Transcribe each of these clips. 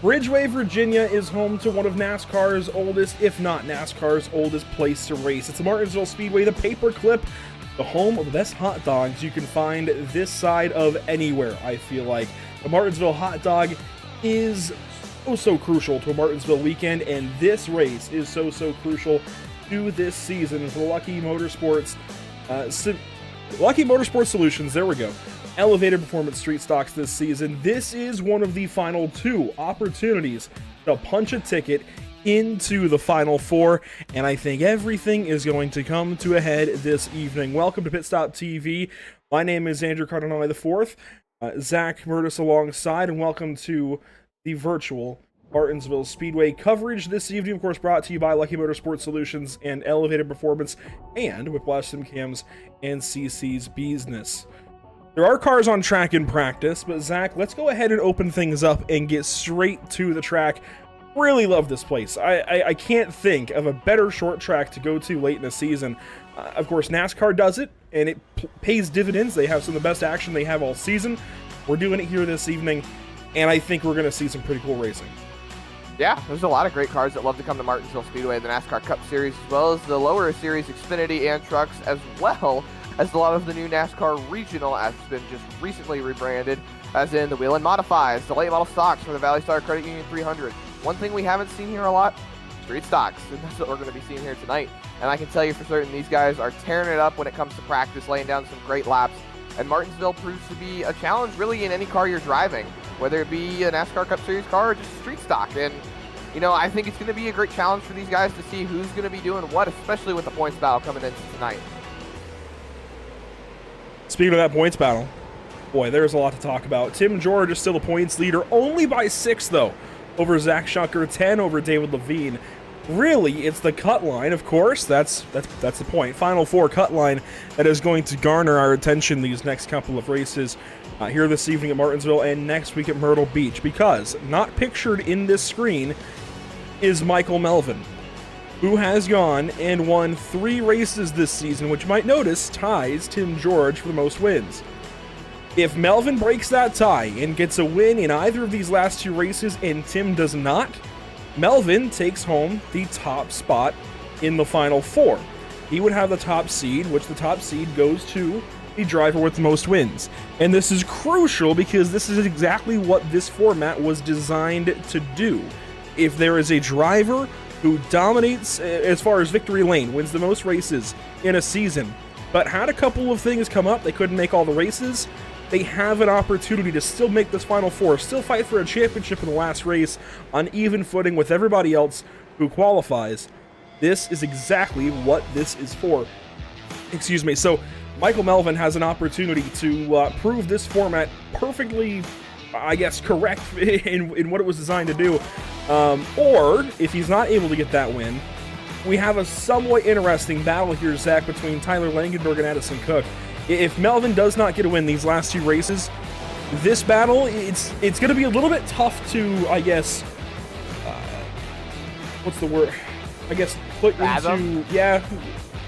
Ridgeway, Virginia is home to one of NASCAR's oldest, if not NASCAR's oldest place to race. It's the Martinsville Speedway, the paperclip, the home of the best hot dogs you can find this side of anywhere, I feel like. The Martinsville hot dog is so crucial to a Martinsville weekend, and this race is so crucial to this season for the Lucky Motorsports, Lucky Motorsports Solutions, there we go. Elevated Performance Street Stocks this season. This is one of the final 2 opportunities to punch a ticket into the Final Four, and I think everything is going to come to a head this evening. Welcome to Pit Stop TV. My name is Andrew Cardinale IV, Zach Murtis alongside, and welcome to the virtual Martinsville Speedway coverage this evening, of course, brought to you by Lucky Motorsports Solutions and Elevated Performance and Whiplash Simcams and CC's Business. There are cars on track in practice, but Zach, let's go ahead and open things up and get straight to the track. Really love this place. I can't think of a better short track to go to late in the season. Of course, NASCAR does it, and it pays dividends. They have some of the best action they have all season. We're doing it here this evening, and I think we're going to see some pretty cool racing. Yeah, there's a lot of great cars that love to come to Martinsville Speedway, the NASCAR Cup Series, as well as the lower series Xfinity and trucks, as well as a lot of the new NASCAR Regional has been just recently rebranded, as in the Whelen Modifies, the late model stocks for the Valley Star Credit Union 300. One thing we haven't seen here a lot, street stocks, and that's what we're going to be seeing here tonight. And I can tell you for certain, these guys are tearing it up when it comes to practice, laying down some great laps. And Martinsville proves to be a challenge really in any car you're driving, whether it be a NASCAR Cup Series car or just a street stock. And, you know, I think it's going to be a great challenge for these guys to see who's going to be doing what, especially with the points battle coming into tonight. Speaking of that points battle, boy, there's a lot to talk about. Tim George is still the points leader, only by 6, though, over Zach Shucker, 10 over David Levine. Really, it's the cut line, of course. That's the point. Final 4 cut line that is going to garner our attention these next couple of races here this evening at Martinsville and next week at Myrtle Beach, because not pictured in this screen is Michael Melvin, who has gone and won 3 races this season, which you might notice ties Tim George for the most wins. If Melvin breaks that tie and gets a win in either of these last 2 races and Tim does not, Melvin takes home the top spot in the Final 4. He would have the top seed, which the top seed goes to the driver with the most wins. And this is crucial because this is exactly what this format was designed to do. If there is a driver who dominates as far as victory lane, wins the most races in a season, but had a couple of things come up, they couldn't make all the races, they have an opportunity to still make this Final 4, still fight for a championship in the last race on even footing with everybody else who qualifies. This is exactly what this is for. Excuse me. So Michael Melvin has an opportunity to prove this format perfectly, I guess, correct in what it was designed to do. Or, if he's not able to get that win, we have a somewhat interesting battle here, Zach, between Tyler Langenberg and Addison Cook. If Melvin does not get a win these last 2 races, this battle, it's going to be a little bit tough to, I guess, what's the word? I guess put into, yeah,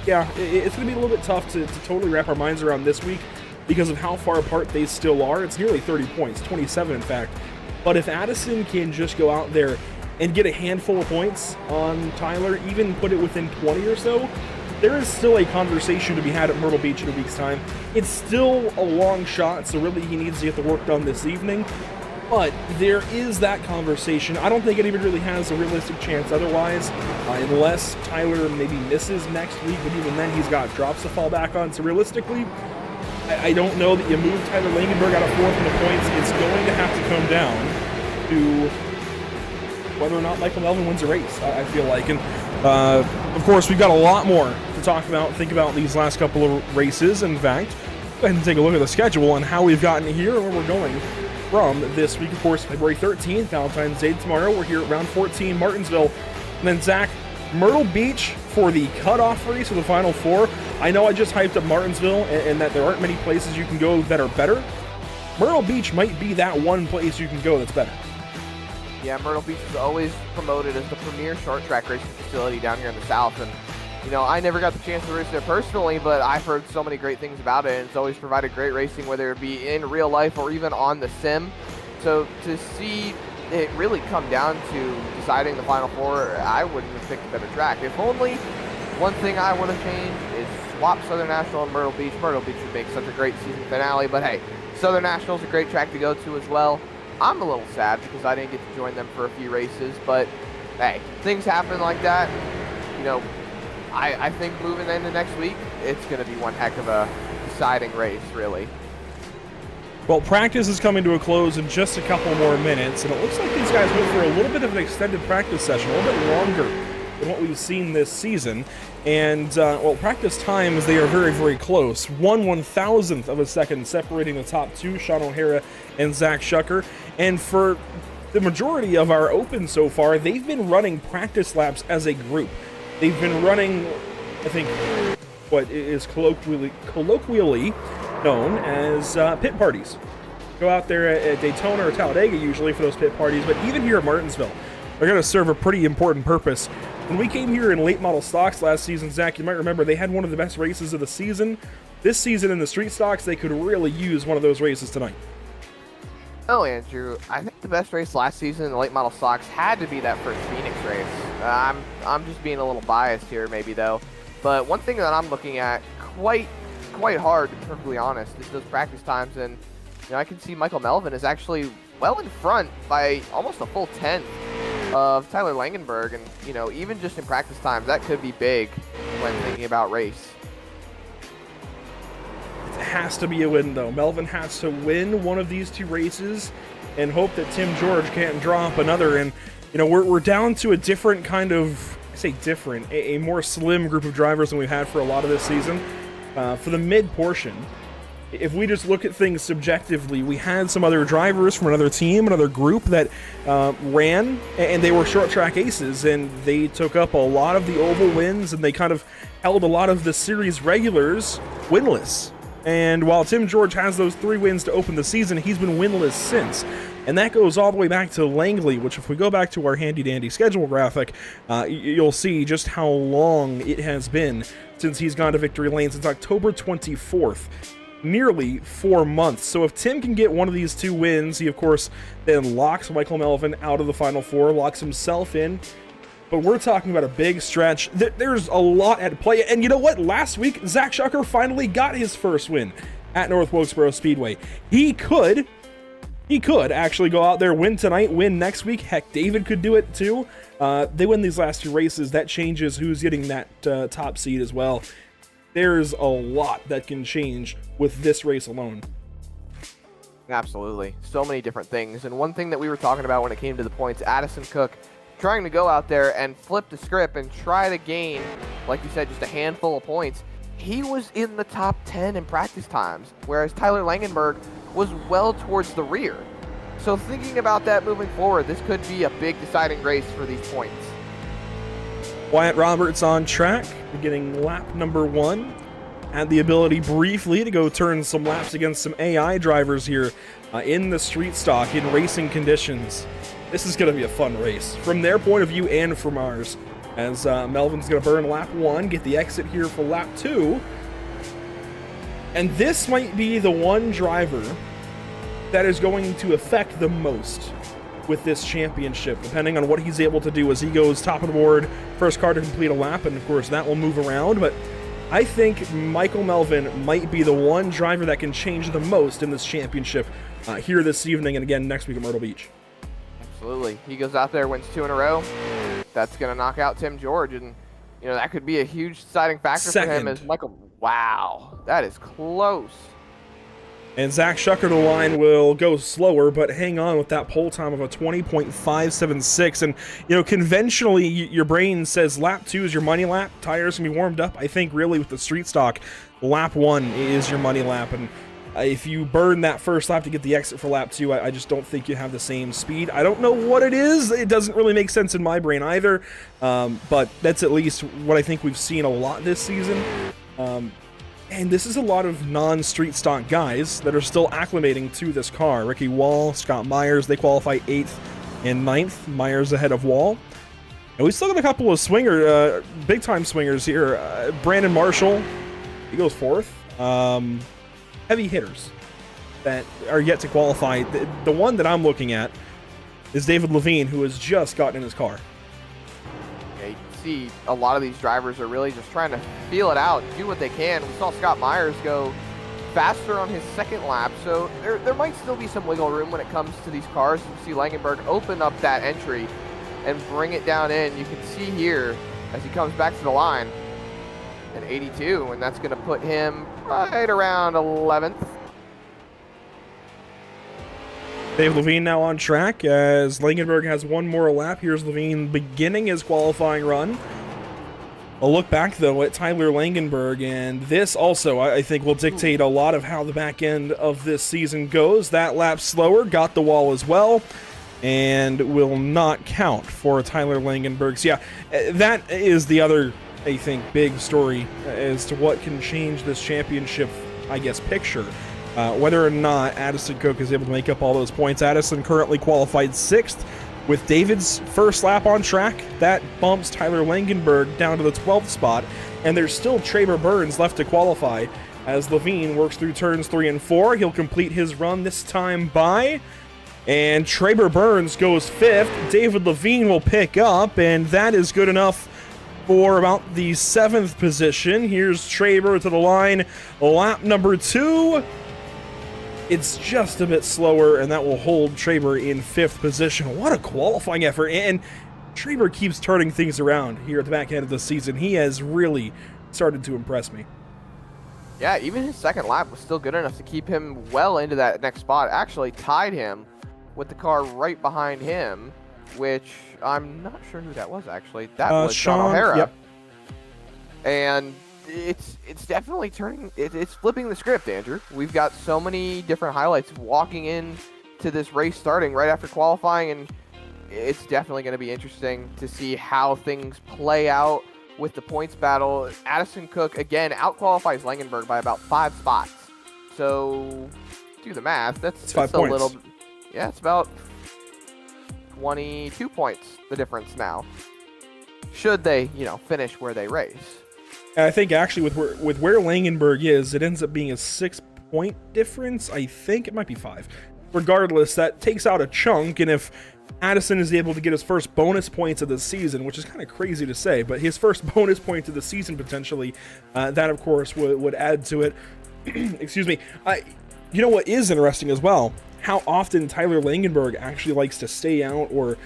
it's going to be a little bit tough to totally wrap our minds around this week because of how far apart they still are. It's nearly 30 points, 27 in fact. But if Addison can just go out there and get a handful of points on Tyler, even put it within 20 or so, there is still a conversation to be had at Myrtle Beach in a week's time. It's still a long shot, so really he needs to get the work done this evening. But there is that conversation. I don't think anybody really has a realistic chance otherwise, unless Tyler maybe misses next week, but even then he's got drops to fall back on. So realistically, I don't know that you move Tyler Langenberg out of 4th in the points. It's going to have to come down to whether or not Michael Melvin wins a race, I feel like. And of course, we've got a lot more to talk about, think about these last couple of races. In fact, go ahead and take a look at the schedule and how we've gotten here and where we're going from this week. Of course, February 13th, Valentine's Day tomorrow. We're here at round 14, Martinsville. And then, Zach, Myrtle Beach for the cutoff race for the Final 4. I know I just hyped up Martinsville and that there aren't many places you can go that are better. Myrtle Beach might be that one place you can go that's better. Yeah, Myrtle Beach is always promoted as the premier short track racing facility down here in the South. And, you know, I never got the chance to race there personally, but I've heard so many great things about it. And it's always provided great racing, whether it be in real life or even on the sim. So to see it really come down to deciding the Final Four, I wouldn't have picked a better track. If only one thing I would have changed is swap Southern National and Myrtle Beach. Myrtle Beach would make such a great season finale, but hey, Southern National is a great track to go to as well. I'm a little sad because I didn't get to join them for a few races, but hey, things happen like that. You know, I think moving into next week, it's going to be one heck of a deciding race, really. Well, practice is coming to a close in just a couple more minutes, and it looks like these guys went for a little bit of an extended practice session, a little bit longer than what we've seen this season. And, well, practice times, they are very, very close. 1/1000th of a second separating the top two, Sean O'Hara and Zach Shucker. And for the majority of our Open so far, they've been running practice laps as a group. They've been running, I think, what is colloquially known as pit parties. Go out there at Daytona or Talladega usually for those pit parties, but even here at Martinsville, they're going to serve a pretty important purpose. When we came here in late model stocks last season, Zach, you might remember they had one of the best races of the season. This season in the street stocks, they could really use one of those races tonight. Oh, Andrew, I think the best race last season in the late model stocks had to be that first Phoenix race. I'm just being a little biased here maybe though, but one thing that I'm looking at quite hard, to be perfectly honest, is those practice times, and you know, I can see Michael Melvin is actually well in front by almost a full 10th of Tyler Langenberg, and you know, even just in practice times, that could be big when thinking about race. It has to be a win, though. Melvin has to win one of these two races and hope that Tim George can't drop another. And, you know, we're down to a different kind of, I say different, a more slim group of drivers than we've had for a lot of this season. For the mid portion, if we just look at things subjectively, we had some other drivers from another team, another group that ran, and they were short track aces, and they took up a lot of the oval wins, and they kind of held a lot of the series regulars winless. And while Tim George has those 3 wins to open the season, he's been winless since. And that goes all the way back to Langley, which if we go back to our handy-dandy schedule graphic, you'll see just how long it has been since he's gone to victory lane, since October 24th. Nearly 4 months. So if Tim can get one of these 2 wins, he of course then locks Michael Melvin out of the Final Four, locks himself in. But we're talking about a big stretch. There's a lot at play. And you know what? Last week, Zach Shucker finally got his first win at North Wilkesboro Speedway. He could actually go out there, win tonight, win next week. Heck, David could do it too. They win these last 2 races. That changes who's getting that top seed as well. There's a lot that can change with this race alone. Absolutely. So many different things. And one thing that we were talking about when it came to the points, Addison Cook trying to go out there and flip the script and try to gain, like you said, just a handful of points. He was in the top 10 in practice times, whereas Tyler Langenberg was well towards the rear. So thinking about that moving forward, this could be a big deciding race for these points. Wyatt Roberts on track, beginning lap number 1. Had the ability briefly to go turn some laps against some AI drivers here in the street stock in racing conditions. This is going to be a fun race from their point of view and from ours, as Melvin's going to burn lap 1, get the exit here for lap 2. And this might be the one driver that is going to affect the most with this championship, depending on what he's able to do as he goes top of the board, first car to complete a lap, and of course that will move around. But I think Michael Melvin might be the one driver that can change the most in this championship here this evening and again next week at Myrtle Beach. Absolutely. He goes out there, wins 2 in a row. That's going to knock out Tim George, and you know that could be a huge deciding factor for him as Michael. Wow, that is close. And Zach Shucker to the line will go slower, but hang on with that pole time of a 20.576. And, you know, conventionally, your brain says lap 2 is your money lap. Tires can be warmed up. I think really with the street stock, lap 1 is your money lap. And if you burn that first lap to get the exit for lap 2, I just don't think you have the same speed. I don't know what it is. It doesn't really make sense in my brain either. But that's at least what I think we've seen a lot this season. And this is a lot of non-street stock guys that are still acclimating to this car. Ricky Wall, Scott Myers, they qualify 8th and 9th. Myers ahead of Wall. And we still got a couple of big-time swingers here. Brandon Marshall, he goes 4th. Heavy hitters that are yet to qualify. The one that I'm looking at is David Levine, who has just gotten in his car. Yeah, you can see a lot of these drivers are really just trying to feel it out, do what they can. We saw Scott Myers go faster on his second lap, so there might still be some wiggle room when it comes to these cars. You see Langenberg open up that entry and bring it down in. You can see here as he comes back to the line at 82, and that's going to put him right around 11th. Dave Levine now on track as Langenberg has one more lap. Here's Levine beginning his qualifying run. A look back, though, at Tyler Langenberg, and this also, I think, will dictate a lot of how the back end of this season goes. That lap slower, got the wall as well, and will not count for Tyler Langenberg. So, yeah, that is the other, I think, big story as to what can change this championship, I guess, picture. Whether or not Addison Cook is able to make up all those points. Addison currently qualified 6th. With David's first lap on track, that bumps Tyler Langenberg down to the 12th spot, and there's still Traber Burns left to qualify as Levine works through turns 3 and 4. He'll complete his run this time by, and Traber Burns goes 5th. David Levine will pick up, and that is good enough for about the 7th position. Here's Traber to the line, lap number 2. It's just a bit slower, and that will hold Traber in 5th position. What a qualifying effort, and Traber keeps turning things around here at the back end of the season. He has really started to impress me. Yeah, even his second lap was still good enough to keep him well into that next spot. Actually tied him with the car right behind him, which I'm not sure who that was, actually. That was Sean O'Hara. Yep. And it's definitely it's flipping the script, Andrew. We've got so many different highlights walking in to this race starting right after qualifying, and it's definitely going to be interesting to see how things play out with the points battle. Addison Cook, again, out-qualifies Langenberg by about 5 spots. So, do the math. That's 5 points. A little... Yeah, it's about 22 points, the difference now. Should they, finish where they race. And I think actually with where Langenberg is, it ends up being a 6-point difference. I think it might be 5. Regardless, that takes out a chunk, and if Addison is able to get his first bonus points of the season, which is kind of crazy to say, but his first bonus point of the season potentially, that of course would add to it. Excuse me. You know what is interesting as well? How often Tyler Langenberg actually likes to stay out or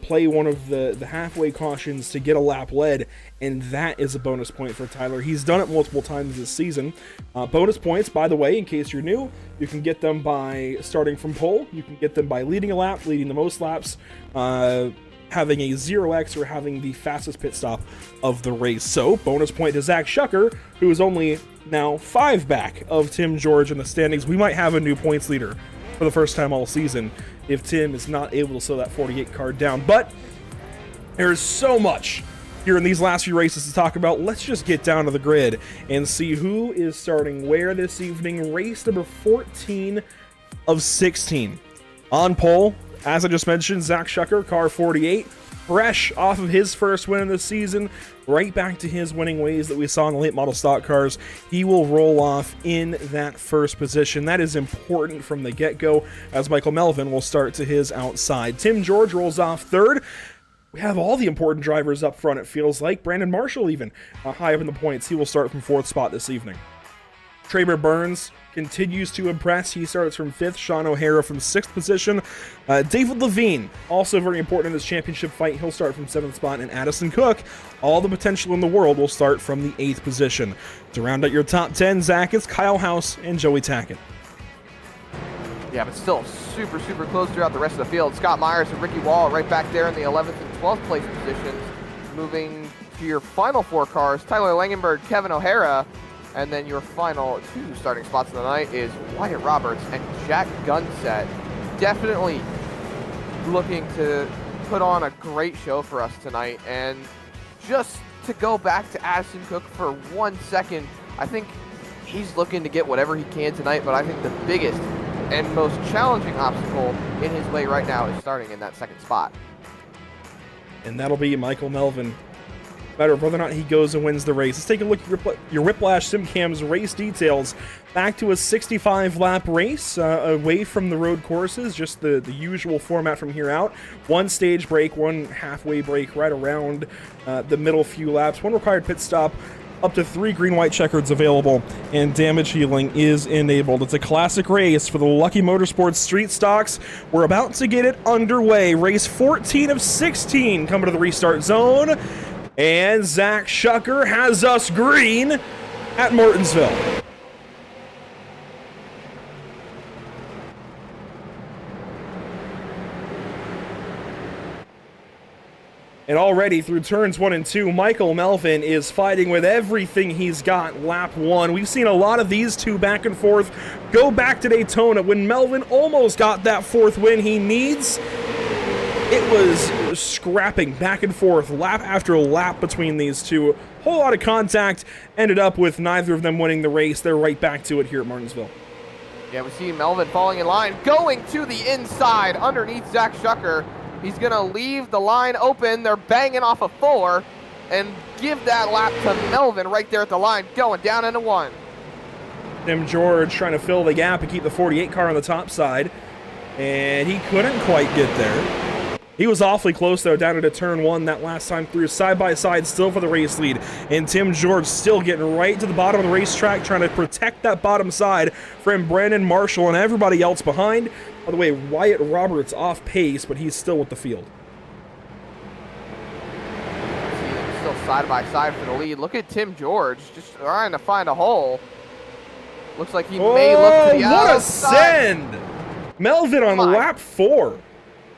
play one of the halfway cautions to get a lap led, and that is a bonus point for Tyler. He's done it multiple times this season. Bonus points, by the way, in case you're new, you can get them by starting from pole. You can get them by leading a lap, leading the most laps, having a 0x, or having the fastest pit stop of the race. So, bonus point to Zach Shucker, who is only now 5 back of Tim George in the standings. We might have a new points leader for the first time all season if Tim is not able to slow that 48 car down. But there is so much here in these last few races to talk about. Let's just get down to the grid and see who is starting where this evening. Race number 14 of 16. On pole, as I just mentioned, Zach Shucker, car 48, fresh off of his first win of the season, right back to his winning ways that we saw in the late model stock cars. He will roll off in that first position. That is important from the get-go, as Michael Melvin will start to his outside. Tim George rolls off 3rd. We have all the important drivers up front, it feels like. Brandon Marshall even high up in the points. He will start from 4th spot this evening. Traber Burns continues to impress. He starts from 5th. Sean O'Hara from 6th position. David Levine, also very important in this championship fight. He'll start from 7th spot. And Addison Cook, all the potential in the world, will start from the 8th position. To round out your top 10, Zach, it's Kyle House and Joey Tackett. Yeah, but still super, super close throughout the rest of the field. Scott Myers and Ricky Wall right back there in the 11th and 12th place positions. Moving to your final 4 cars, Tyler Langenberg, Kevin O'Hara. And then your final 2 starting spots of the night is Wyatt Roberts and Jack Gunset. Definitely looking to put on a great show for us tonight. And just to go back to Addison Cook for 1 second, I think he's looking to get whatever he can tonight, but I think the biggest and most challenging obstacle in his way right now is starting in that 2nd spot. And that'll be Michael Melvin matter of whether or not he goes and wins the race. Let's take a look at your Whiplash SimCam's race details. Back to a 65-lap race, away from the road courses, just the usual format from here out. One stage break, one halfway break right around the middle few laps, one required pit stop, up to 3 green-white checkers available, and damage healing is enabled. It's a classic race for the Lucky Motorsports Street Stocks. We're about to get it underway. Race 14 of 16 coming to the restart zone, and Zach Shucker has us green at Martinsville. And already through turns 1 and 2, Michael Melvin is fighting with everything he's got lap 1. We've seen a lot of these two back and forth. Go back to Daytona when Melvin almost got that 4th win he needs. It was scrapping back and forth, lap after lap between these two. Whole lot of contact, ended up with neither of them winning the race. They're right back to it here at Martinsville. Yeah, we see Melvin falling in line, going to the inside underneath Zach Shucker. He's going to leave the line open. They're banging off a 4 and give that lap to Melvin right there at the line, going down into 1. Tim George trying to fill the gap and keep the 48 car on the top side, and he couldn't quite get there. He was awfully close, though, down into turn 1 that last time through, side by side, still for the race lead. And Tim George still getting right to the bottom of the racetrack, trying to protect that bottom side from Brandon Marshall and everybody else behind. By the way, Wyatt Roberts off pace, but he's still with the field. See them still side by side for the lead. Look at Tim George just trying to find a hole. Looks like he may look to the outside. What a send! Melvin on lap 4.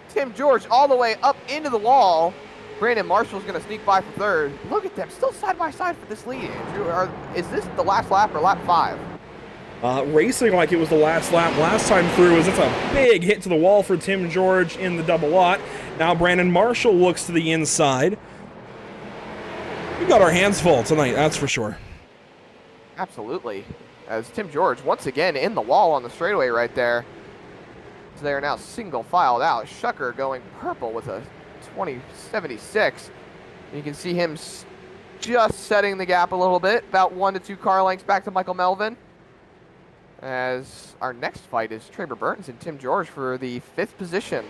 Tim George all the way up into the wall. Brandon Marshall's going to sneak by for 3rd. Look at them, still side by side for this lead, Andrew. Is this the last lap or lap 5? Racing like it was the last lap last time through, as it's a big hit to the wall for Tim George in the double lot. Now Brandon Marshall looks to the inside. We've got our hands full tonight, that's for sure. Absolutely. As Tim George once again in the wall on the straightaway right there. So they are now single filed out. Shucker going purple with a 2076. You can see him just setting the gap a little bit, about 1 to 2 car lengths back to Michael Melvin. As our next fight is Traber Burns and Tim George for the 5th position.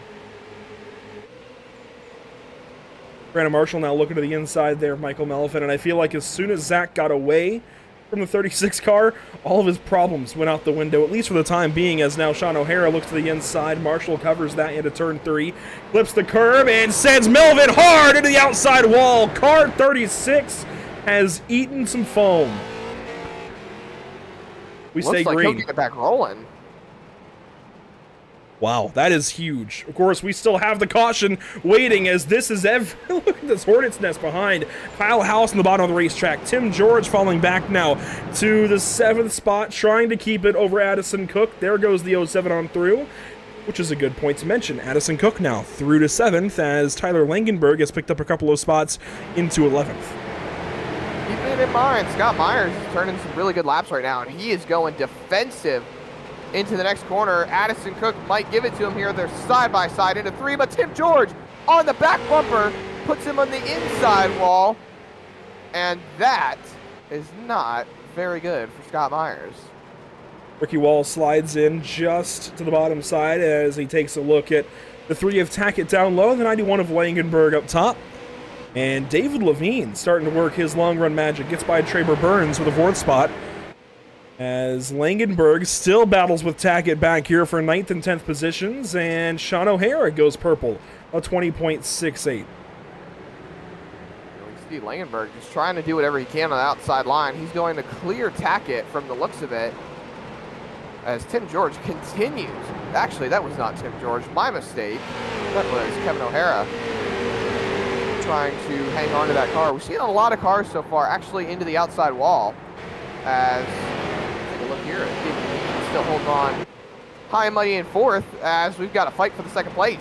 Brandon Marshall now looking to the inside there of Michael Melvin, and I feel like as soon as Zach got away from the 36 car, all of his problems went out the window, at least for the time being, as now Sean O'Hara looks to the inside. Marshall covers that into turn 3, flips the curb, and sends Melvin hard into the outside wall. Car 36 has eaten some foam. We stay Looks like green. he'll get it back rolling. Wow, that is huge. Of course, we still have the caution waiting, as this is look at this hornet's nest behind Kyle House on the bottom of the racetrack. Tim George falling back now to the 7th spot, trying to keep it over Addison Cook. There goes the 07 on through, which is a good point to mention. Addison Cook now through to 7th, as Tyler Langenberg has picked up a couple of spots into 11th. Keeping it in mind, Scott Myers is turning some really good laps right now, and he is going defensive into the next corner. Addison Cook might give it to him here. They're side by side into 3, but Tim George on the back bumper puts him on the inside wall, and that is not very good for Scott Myers. Ricky Wall slides in just to the bottom side as he takes a look at the 3 of Tackett down low, the 91 of Langenberg up top. And David Levine starting to work his long run magic. Gets by Traber Burns with a 4th spot. As Langenberg still battles with Tackett back here for 9th and 10th positions. And Sean O'Hara goes purple, a 20.68. We see Langenberg just trying to do whatever he can on the outside line. He's going to clear Tackett from the looks of it. As Tim George continues. Actually, that was not Tim George. My mistake. That was Kevin O'Hara trying to hang on to that car. We've seen a lot of cars so far actually into the outside wall. As, take a look here, he's still holding on high and mighty in 4th, as we've got a fight for the 2nd place.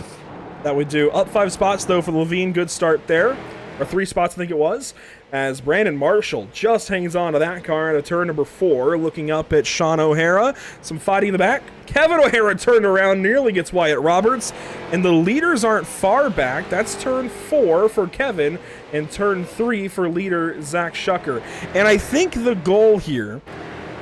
That we do. Up 5 spots, though, for Levine. Good start there. or 3 spots I think it was, as Brandon Marshall just hangs on to that car into turn number 4, looking up at Sean O'Hara. Some fighting in the back. Kevin O'Hara turned around, nearly gets Wyatt Roberts, and the leaders aren't far back. That's turn 4 for Kevin and turn 3 for leader Zach Shucker. And I think the goal here,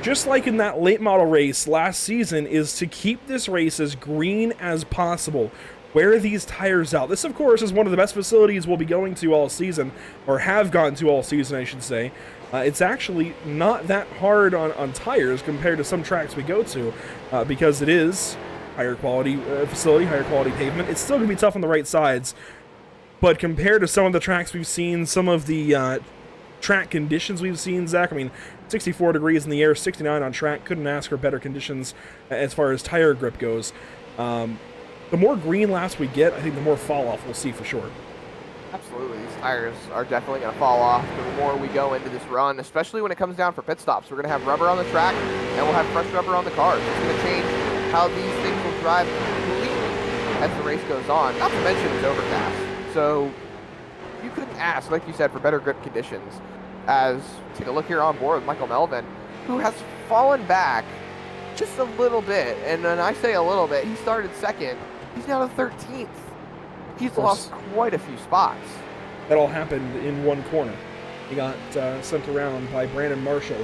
just like in that late model race last season, is to keep this race as green as possible. Wear these tires out. This, of course, is one of the best facilities we'll be going to all season, or have gone to all season, I should say. It's actually not that hard on tires compared to some tracks we go to, because it is higher quality facility, higher quality pavement. It's still going to be tough on the right sides, but compared to some of the tracks we've seen, some of the track conditions we've seen, Zach, I mean, 64 degrees in the air, 69 on track, couldn't ask for better conditions as far as tire grip goes. The more green laps we get, I think the more fall off we'll see for sure. Absolutely. These tires are definitely going to fall off the more we go into this run, especially when it comes down for pit stops. We're going to have rubber on the track, and we'll have fresh rubber on the cars. It's going to change how these things will drive completely as the race goes on. Not to mention it's overcast. So you couldn't ask, like you said, for better grip conditions. As, take a look here on board with Michael Melvin, who has fallen back just a little bit. And when I say a little bit, he started second. He's now to 13th. He's lost quite a few spots. That all happened in one corner. He got sent around by Brandon Marshall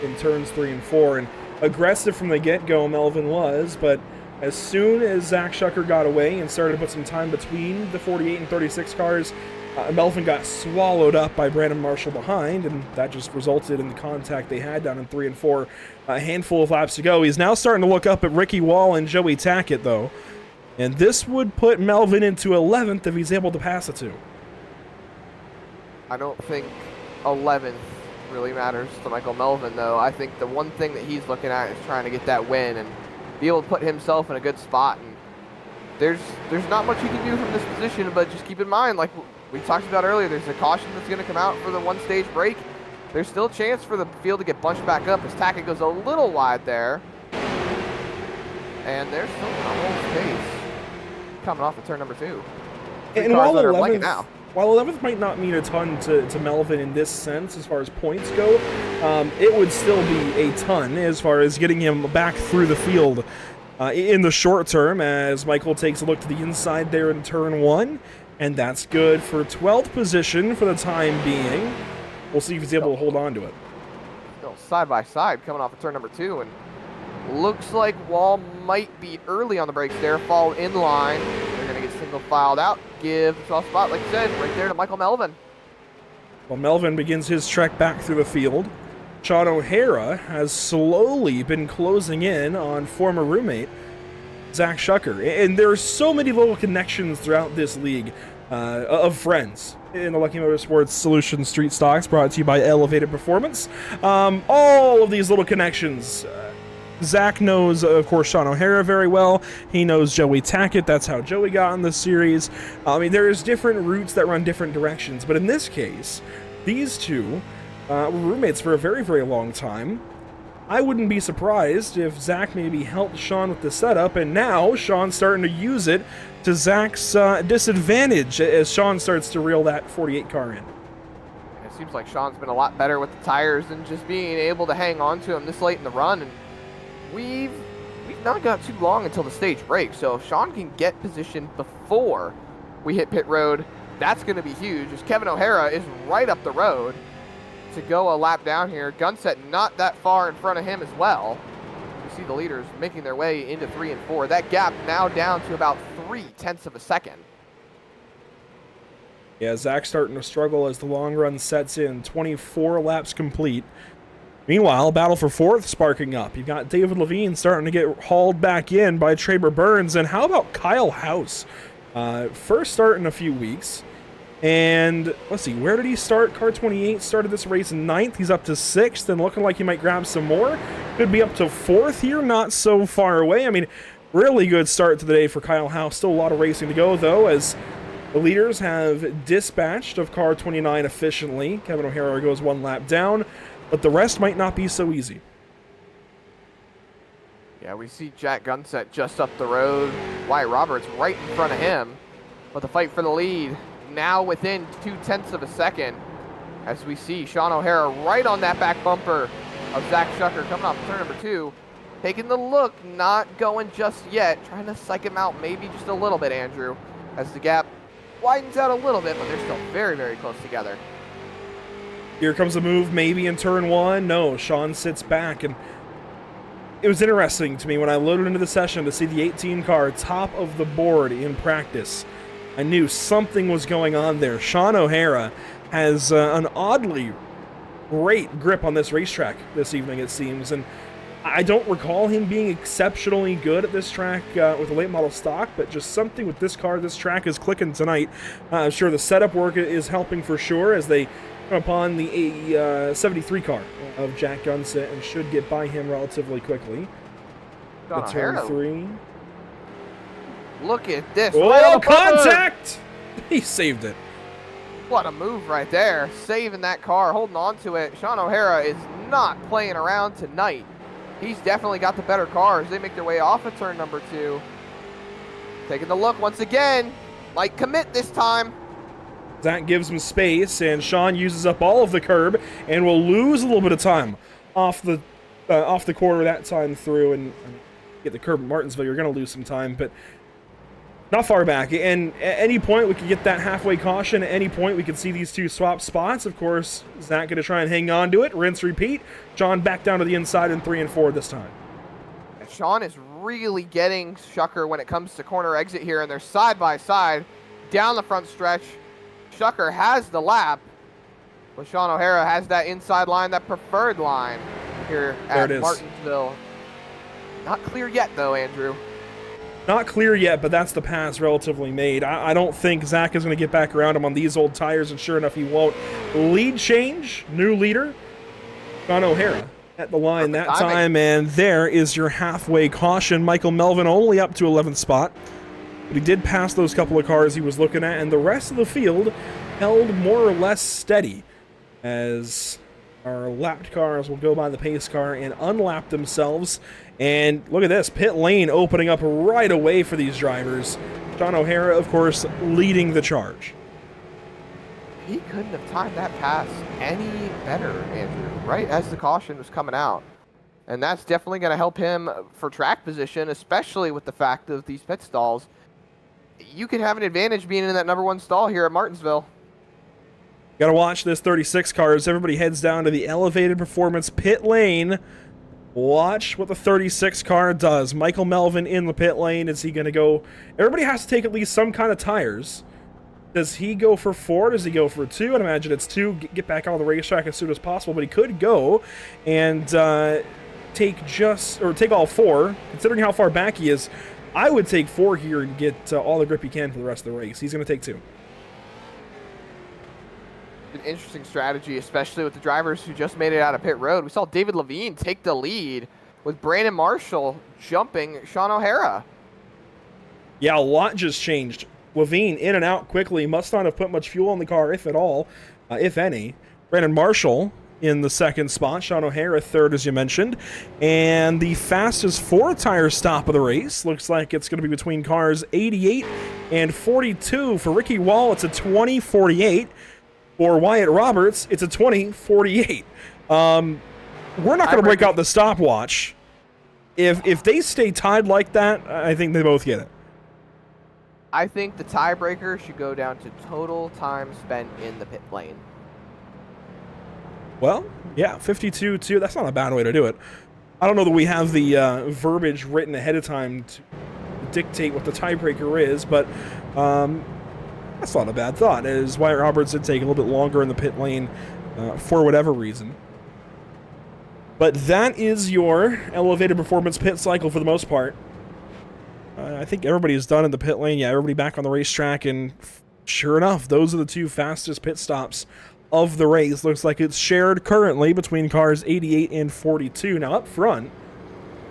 in turns 3 and 4. And aggressive from the get-go, Melvin was, but as soon as Zach Shucker got away and started to put some time between the 48 and 36 cars, Melvin got swallowed up by Brandon Marshall behind, and that just resulted in the contact they had down in 3 and 4. A handful of laps to go. He's now starting to look up at Ricky Wall and Joey Tackett, though. And this would put Melvin into 11th if he's able to pass the 2. I don't think 11th really matters to Michael Melvin, though. I think the one thing that he's looking at is trying to get that win and be able to put himself in a good spot. And there's not much you can do from this position, but just keep in mind, like we talked about earlier, there's a caution that's going to come out for the one-stage break. There's still a chance for the field to get bunched back up as Tackett goes a little wide there. And there's still going to hold pace coming off of turn number 2. And while 11th might not mean a ton to Melvin in this sense as far as points go, it would still be a ton as far as getting him back through the field in the short term, as Michael takes a look to the inside there in turn 1, and that's good for 12th position for the time being. We'll see if he's able to hold on to it. Still side by side coming off of turn number 2, and looks like Wall might be early on the brakes there, fall in line. They're going to get single filed out, give the 12th spot, like I said, right there to Michael Melvin. Well, Melvin begins his trek back through the field. Sean O'Hara has slowly been closing in on former roommate Zach Shucker. And there are so many little connections throughout this league of friends in the Lucky Motorsports Solutions Street Stocks, brought to you by Elevated Performance. All of these little connections. Zach knows, of course, Sean O'Hara very well. He knows Joey Tackett. That's how Joey got in the series. I mean, there's different routes that run different directions. But in this case, these two were roommates for a very, very long time. I wouldn't be surprised if Zach maybe helped Sean with the setup, and now Sean's starting to use it to Zach's disadvantage as Sean starts to reel that 48 car in. It seems like Sean's been a lot better with the tires and just being able to hang on to him this late in the run. And we've not got too long until the stage breaks, so if Sean can get position before we hit pit road, that's going to be huge, as Kevin O'Hara is right up the road to go a lap down here. Gunset not that far in front of him as well. You see the leaders making their way into 3 and 4. That gap now down to about 0.3 of a second. Yeah, Zach's starting to struggle as the long run sets in. 24 laps complete. Meanwhile, battle for 4th sparking up. You've got David Levine starting to get hauled back in by Traber Burns. And how about Kyle House? First start in a few weeks. And let's see, where did he start? Car 28 started this race 9th. He's up to 6th and looking like he might grab some more. Could be up to 4th here, not so far away. I mean, really good start to the day for Kyle House. Still a lot of racing to go, though, as the leaders have dispatched of car 29 efficiently. Kevin O'Hara goes 1 lap down, but the rest might not be so easy. Yeah, we see Jack Gunset just up the road. Wyatt Roberts right in front of him. But the fight for the lead now within 0.2 of a second, as we see Sean O'Hara right on that back bumper of Zach Shucker coming off turn number 2. Taking the look, not going just yet. Trying to psych him out maybe just a little bit, Andrew, as the gap widens out a little bit, but they're still very, very close together. Here comes a move maybe in turn 1. No, Sean sits back, and it was interesting to me when I loaded into the session to see the 18 car top of the board in practice. I knew something was going on there. Sean O'Hara has an oddly great grip on this racetrack this evening, it seems, and I don't recall him being exceptionally good at this track with a late model stock, but just something with this car, this track is clicking tonight. I'm sure the setup work is helping for sure as they come upon the 73 car of Jack Gunset and should get by him relatively quickly. The turn 3. Look at this. Oh, right contact! He saved it. What a move right there. Saving that car, holding on to it. Sean O'Hara is not playing around tonight. He's definitely got the better cars. They make their way off of turn number 2. Taking the look once again. Might commit this time. That gives him space, and Sean uses up all of the curb and will lose a little bit of time off the corner that time through. And get the curb at Martinsville, you're going to lose some time, but not far back. And at any point, we could get that halfway caution. At any point, we could see these two swap spots. Of course, Zach going to try and hang on to it. Rinse, repeat. John back down to the inside in 3 and 4 this time. Sean is really getting Shucker when it comes to corner exit here, and they're side by side down the front stretch. Shucker has the lap, but Sean O'Hara has that inside line, that preferred line here at Martinsville. Not clear yet, though, Andrew. Not clear yet, but that's the pass relatively made. I don't think Zach is going to get back around him on these old tires, and sure enough, he won't. Lead change, new leader, Sean O'Hara at the line that time, and there is your halfway caution. Michael Melvin only up to 11th spot, but he did pass those couple of cars he was looking at, and the rest of the field held more or less steady as our lapped cars will go by the pace car and unlap themselves. And look at this, pit lane opening up right away for these drivers. Sean O'Hara, of course, leading the charge. He couldn't have timed that pass any better, Andrew, right as the caution was coming out. And that's definitely going to help him for track position, especially with the fact of these pit stalls. You can have an advantage being in that number 1 stall here at Martinsville. Got to watch this 36 car as everybody heads down to the elevated performance pit lane. Watch what the 36 car does. Michael Melvin in the pit lane. Is he going to go? Everybody has to take at least some kind of tires. Does he go for 4? Does he go for 2? I'd imagine it's 2. Get back on the racetrack as soon as possible. But he could go and take all 4. Considering how far back he is, I would take 4 here and get all the grip he can for the rest of the race. He's going to take 2. An interesting strategy, especially with the drivers who just made it out of pit road. We saw David Levine take the lead with Brandon Marshall jumping Sean O'Hara. Yeah, a lot just changed. Levine in and out quickly. Must not have put much fuel on the car, if at all, if any. Brandon Marshall in the 2nd spot. Sean O'Hara 3rd, as you mentioned. And the fastest 4-tire stop of the race looks like it's going to be between cars 88 and 42. For Ricky Wall, it's a 20:48. For Wyatt Roberts, it's a 20:48. We're not going to break out the stopwatch. If they stay tied like that, I think they both get it. I think the tiebreaker should go down to total time spent in the pit lane. Well, yeah, 52-2. That's not a bad way to do it. I don't know that we have the verbiage written ahead of time to dictate what the tiebreaker is, but that's not a bad thought, as Wyatt Roberts did take a little bit longer in the pit lane for whatever reason. But that is your elevated performance pit cycle for the most part. I think everybody is done in the pit lane. Yeah, everybody back on the racetrack, and sure enough, those are the 2 fastest pit stops of the race. Looks like it's shared currently between cars 88 and 42. Now up front,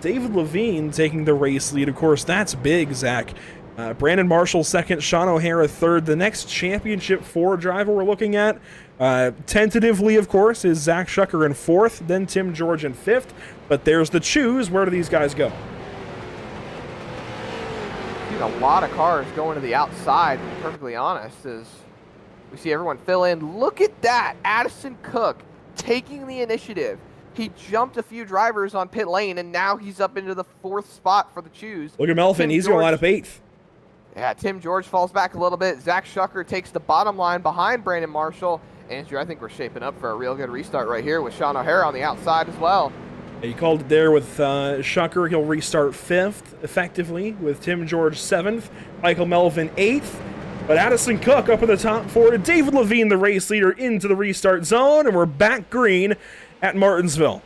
David Levine taking the race lead. Of course, that's big, Zach. Brandon Marshall 2nd, Sean O'Hara 3rd. The next championship 4 driver we're looking at, tentatively, of course, is Zach Shucker in 4th, then Tim George in 5th. But there's the choose. Where do these guys go? A lot of cars going to the outside, to be perfectly honest, as We see everyone fill in. Look at that. Addison Cook taking the initiative. He jumped a few drivers on pit lane, and now he's up into the 4th spot for the choose. Look at Melvin. He's going to line up 8th. Yeah, Tim George falls back a little bit. Zach Shucker takes the bottom line behind Brandon Marshall. Andrew, I think we're shaping up for a real good restart right here with Sean O'Hara on the outside as well. He called it there with Shucker. He'll restart 5th, effectively, with Tim George 7th, Michael Melvin 8th. But Addison Cook up in the top 4. David Levine, the race leader, into the restart zone, and we're back green at Martinsville.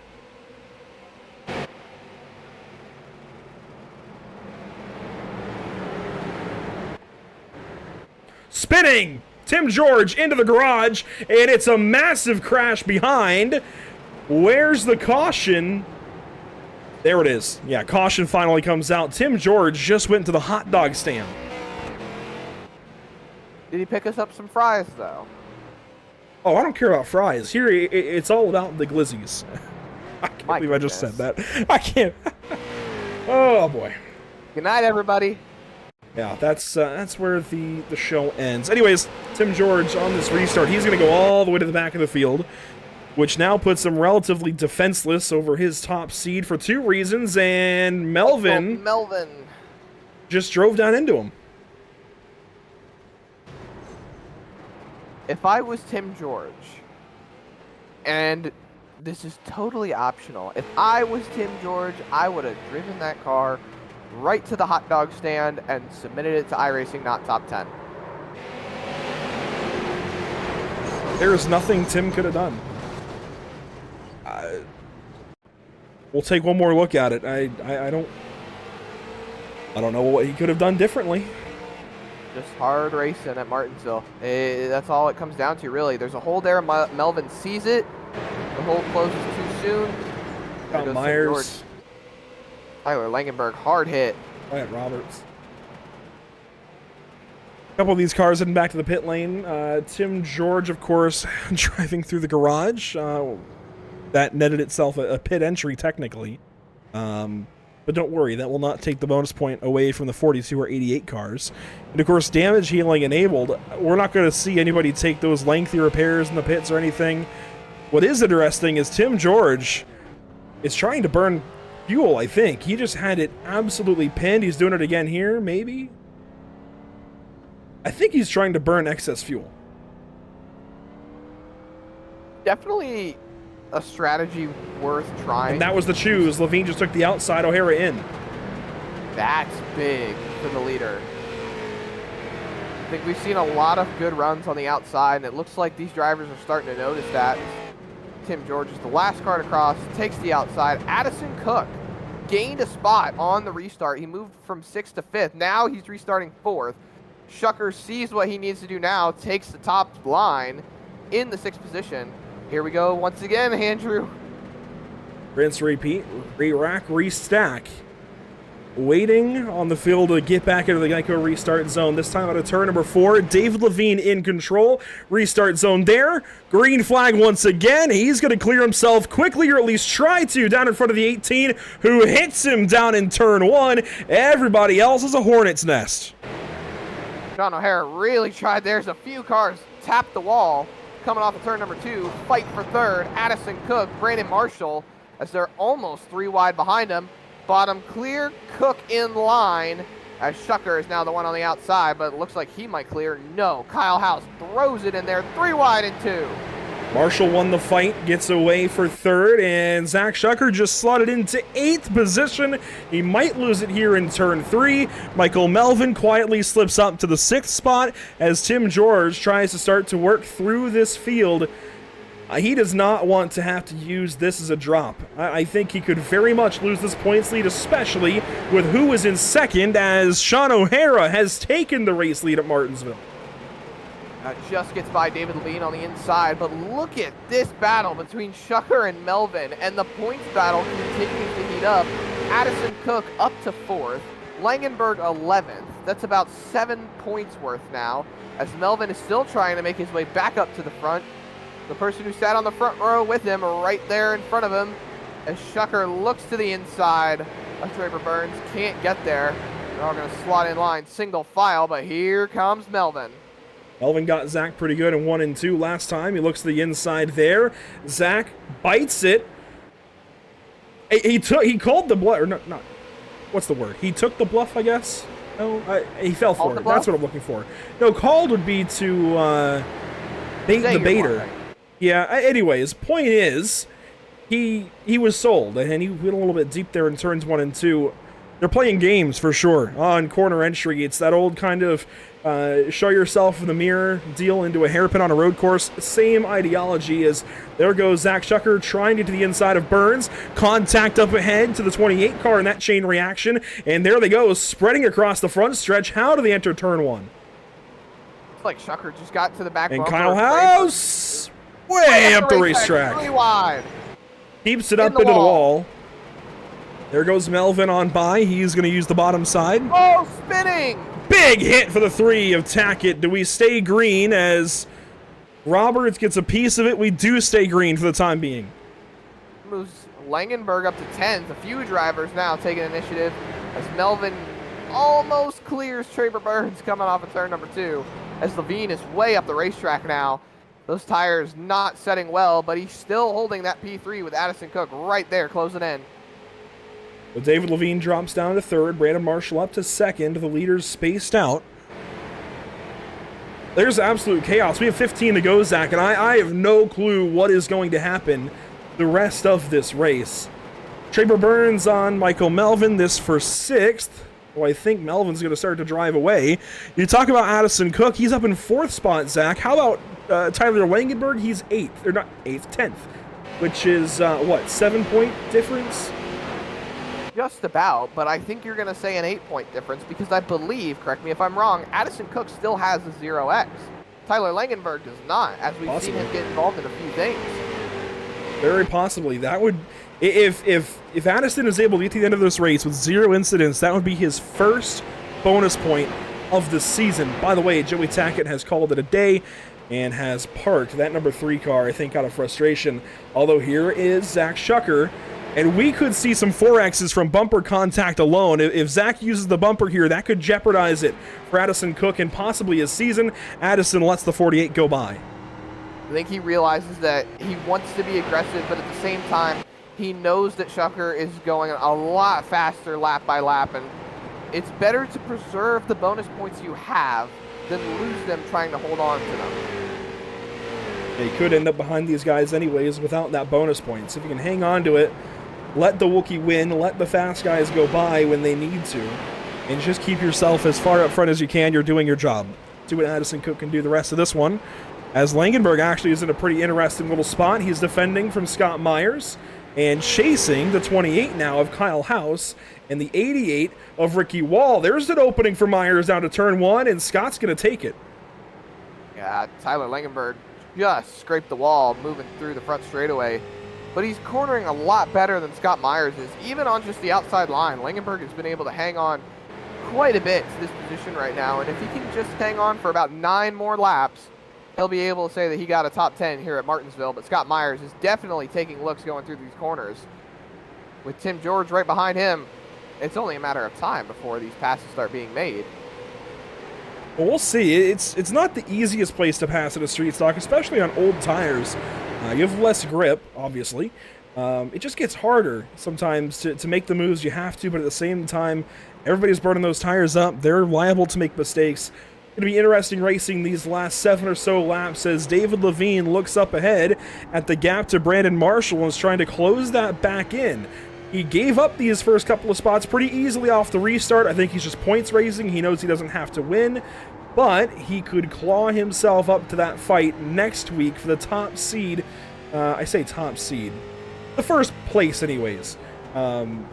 Spinning! Tim George into the garage, and it's a massive crash behind. Where's the caution? There it is. Yeah, caution finally comes out. Tim George just went to the hot dog stand. Did he pick us up some fries, though? Oh, I don't care about fries. Here, it's all about the glizzies. I can't believe I just said that. I can't. Oh, boy. Good night, everybody. Yeah, that's where the show ends. Anyways, Tim George on this restart, he's going to go all the way to the back of the field, which now puts him relatively defenseless over his top seed for 2 reasons, and Melvin just drove down into him. If I was Tim George, and this is totally optional, if I was Tim George, I would have driven that car right to the hot dog stand and submitted it to iRacing, not top 10. There is nothing Tim could have done. We'll take one more look at it. I don't know what he could have done differently. Just hard racing at Martinsville. That's all it comes down to, really. There's a hole there. Melvin sees it. The hole closes too soon. Myers. Tyler Langenberg, hard hit. Wyatt Roberts. A couple of these cars heading back to the pit lane. Tim George, of course, driving through the garage. That netted itself a pit entry, technically. But don't worry, that will not take the bonus point away from the 42 or 88 cars. And of course, damage healing enabled. We're not going to see anybody take those lengthy repairs in the pits or anything. What is interesting is Tim George is trying to burn fuel, I think. He just had it absolutely pinned. He's doing it again here, maybe? I think he's trying to burn excess fuel. Definitely a strategy worth trying. And that was the choose. Levine just took the outside, O'Hara in. That's big for the leader. I think we've seen a lot of good runs on the outside, and it looks like these drivers are starting to notice that. Tim George is the last car to cross, takes the outside. Addison Cook gained a spot on the restart. He moved from 6th to 5th. Now he's restarting 4th. Shucker sees what he needs to do now, takes the top line in the 6th position. Here we go once again, Andrew. Rinse, repeat, re-rack, restack. Waiting on the field to get back into the Geico restart zone. This time out of turn number 4. David Levine in control. Restart zone there. Green flag once again. He's going to clear himself quickly, or at least try to, down in front of the 18, who hits him down in turn 1. Everybody else is a hornet's nest. Sean O'Hara really tried. There's a few cars tapped the wall. Coming off of turn number 2, fight for 3rd. Addison Cook, Brandon Marshall, as they're almost 3 wide behind him. Bottom clear, Cook in line, as Shucker is now the one on the outside, but it looks like he might clear. No, Kyle House throws it in there, 3 wide and 2. Marshall won the fight, gets away for 3rd, and Zach Shucker just slotted into 8th position. He might lose it here in turn 3. Michael Melvin quietly slips up to the 6th spot as Tim George tries to start to work through this field. He does not want to have to use this as a drop. I think he could very much lose this points lead, especially with who is in 2nd, as Sean O'Hara has taken the race lead at Martinsville. Just gets by David Levine on the inside, but look at this battle between Shucker and Melvin, and the points battle continues to heat up. Addison Cook up to 4th, Langenberg 11th. That's about 7 points worth now, as Melvin is still trying to make his way back up to the front. The person who sat on the front row with him right there in front of him, as Shucker looks to the inside. Draper Burns can't get there. They're all going to slot in line single file, but here comes Melvin. Melvin got Zach pretty good in 1 and 2 last time. He looks to the inside there. Zach bites it. He called the bluff, or not, what's the word? He took the bluff, I guess? No, he fell for it. That's what I'm looking for. No, called would be to bait the baiter. Yeah, anyways, point is, he was sold, and he went a little bit deep there in turns 1 and 2. They're playing games for sure on corner entry. It's that old kind of show yourself in the mirror deal into a hairpin on a road course. Same ideology as there goes Zach Shucker trying to get to the inside of Burns. Contact up ahead to the 28 car in that chain reaction. And there they go, spreading across the front stretch. How do they enter turn 1? It's like Shucker just got to the back. And Kyle House way up the racetrack. Really wide. Keeps it up into the wall. There goes Melvin on by. He's going to use the bottom side. Oh, spinning! Big hit for the 3 of Tackett. Do we stay green as Roberts gets a piece of it? We do stay green for the time being. Moves Langenberg up to 10th. A few drivers now taking initiative as Melvin almost clears Traber Burns coming off of turn number 2. As Levine is way up the racetrack now. Those tires not setting well, but he's still holding that P3 with Addison Cook right there closing in. So David Levine drops down to 3rd. Brandon Marshall up to 2nd. The leaders spaced out. There's absolute chaos. We have 15 to go, Zach, and I have no clue what is going to happen the rest of this race. Traber Burns on Michael Melvin, this for 6th. Well, I think Melvin's going to start to drive away. You talk about Addison Cook. He's up in 4th spot, Zach. How about Tyler Langenberg? He's 8th. Or not 8th, 10th. Which is, what, 7-point difference? Just about, but I think you're going to say an 8-point difference because I believe, correct me if I'm wrong, Addison Cook still has a 0x. Tyler Langenberg does not, as we've seen him get involved in a few things. Very possibly. That would, if Addison is able to get to the end of this race with 0 incidents, that would be his first bonus point of the season. By the way, Joey Tackett has called it a day and has parked that number 3 car, I think, out of frustration. Although here is Zach Shucker. And we could see some 4Xs from bumper contact alone. If Zach uses the bumper here, that could jeopardize it for Addison Cook and possibly his season. Addison lets the 48 go by. I think he realizes that he wants to be aggressive, but at the same time, he knows that Shucker is going a lot faster lap by lap, and it's better to preserve the bonus points you have than lose them trying to hold on to them. They could end up behind these guys anyways without that bonus points. If you can hang on to it, let the Wookiee win, let the fast guys go by when they need to, and just keep yourself as far up front as you can. You're doing your job. See what Addison Cook can do the rest of this one. As Langenberg actually is in a pretty interesting little spot. He's defending from Scott Myers and chasing the 28 now of Kyle House and the 88 of Ricky Wall. There's an opening for Myers down to turn 1, and Scott's going to take it. Yeah, Tyler Langenberg just scraped the wall moving through the front straightaway. But he's cornering a lot better than Scott Myers is, even on just the outside line. Langenberg has been able to hang on quite a bit to this position right now, and if he can just hang on for about 9 more laps, he'll be able to say that he got a top 10 here at Martinsville. But Scott Myers is definitely taking looks going through these corners. With Tim George right behind him, it's only a matter of time before these passes start being made. Well, we'll see. It's not the easiest place to pass at a street stock, especially on old tires. You have less grip, obviously. It just gets harder sometimes to make the moves you have to, but at the same time, everybody's burning those tires up. They're liable to make mistakes. It's going to be interesting racing these last 7 or so laps as David Levine looks up ahead at the gap to Brandon Marshall and is trying to close that back in. He gave up these first couple of spots pretty easily off the restart. I think he's just points racing. He knows he doesn't have to win, but he could claw himself up to that fight next week for the top seed. I say top seed. The first place, anyways. In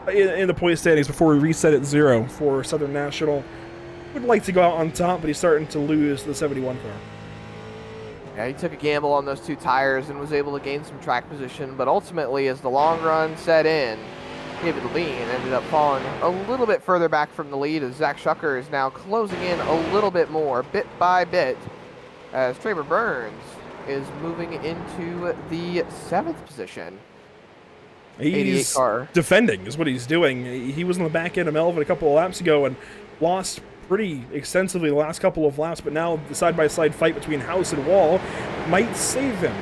the point standings before we reset at 0 for Southern National. Would like to go out on top, but he's starting to lose the 71 car. Yeah, he took a gamble on those 2 tires and was able to gain some track position, but ultimately, as the long run set in, David Levine ended up falling a little bit further back from the lead as Zach Shucker is now closing in a little bit more, bit by bit, as Traber Burns is moving into the 7th position. He's 88 car. Defending is what he's doing. He was on the back end of Melvin a couple of laps ago and lost pretty extensively the last couple of laps, but now the side-by-side fight between House and Wall might save him.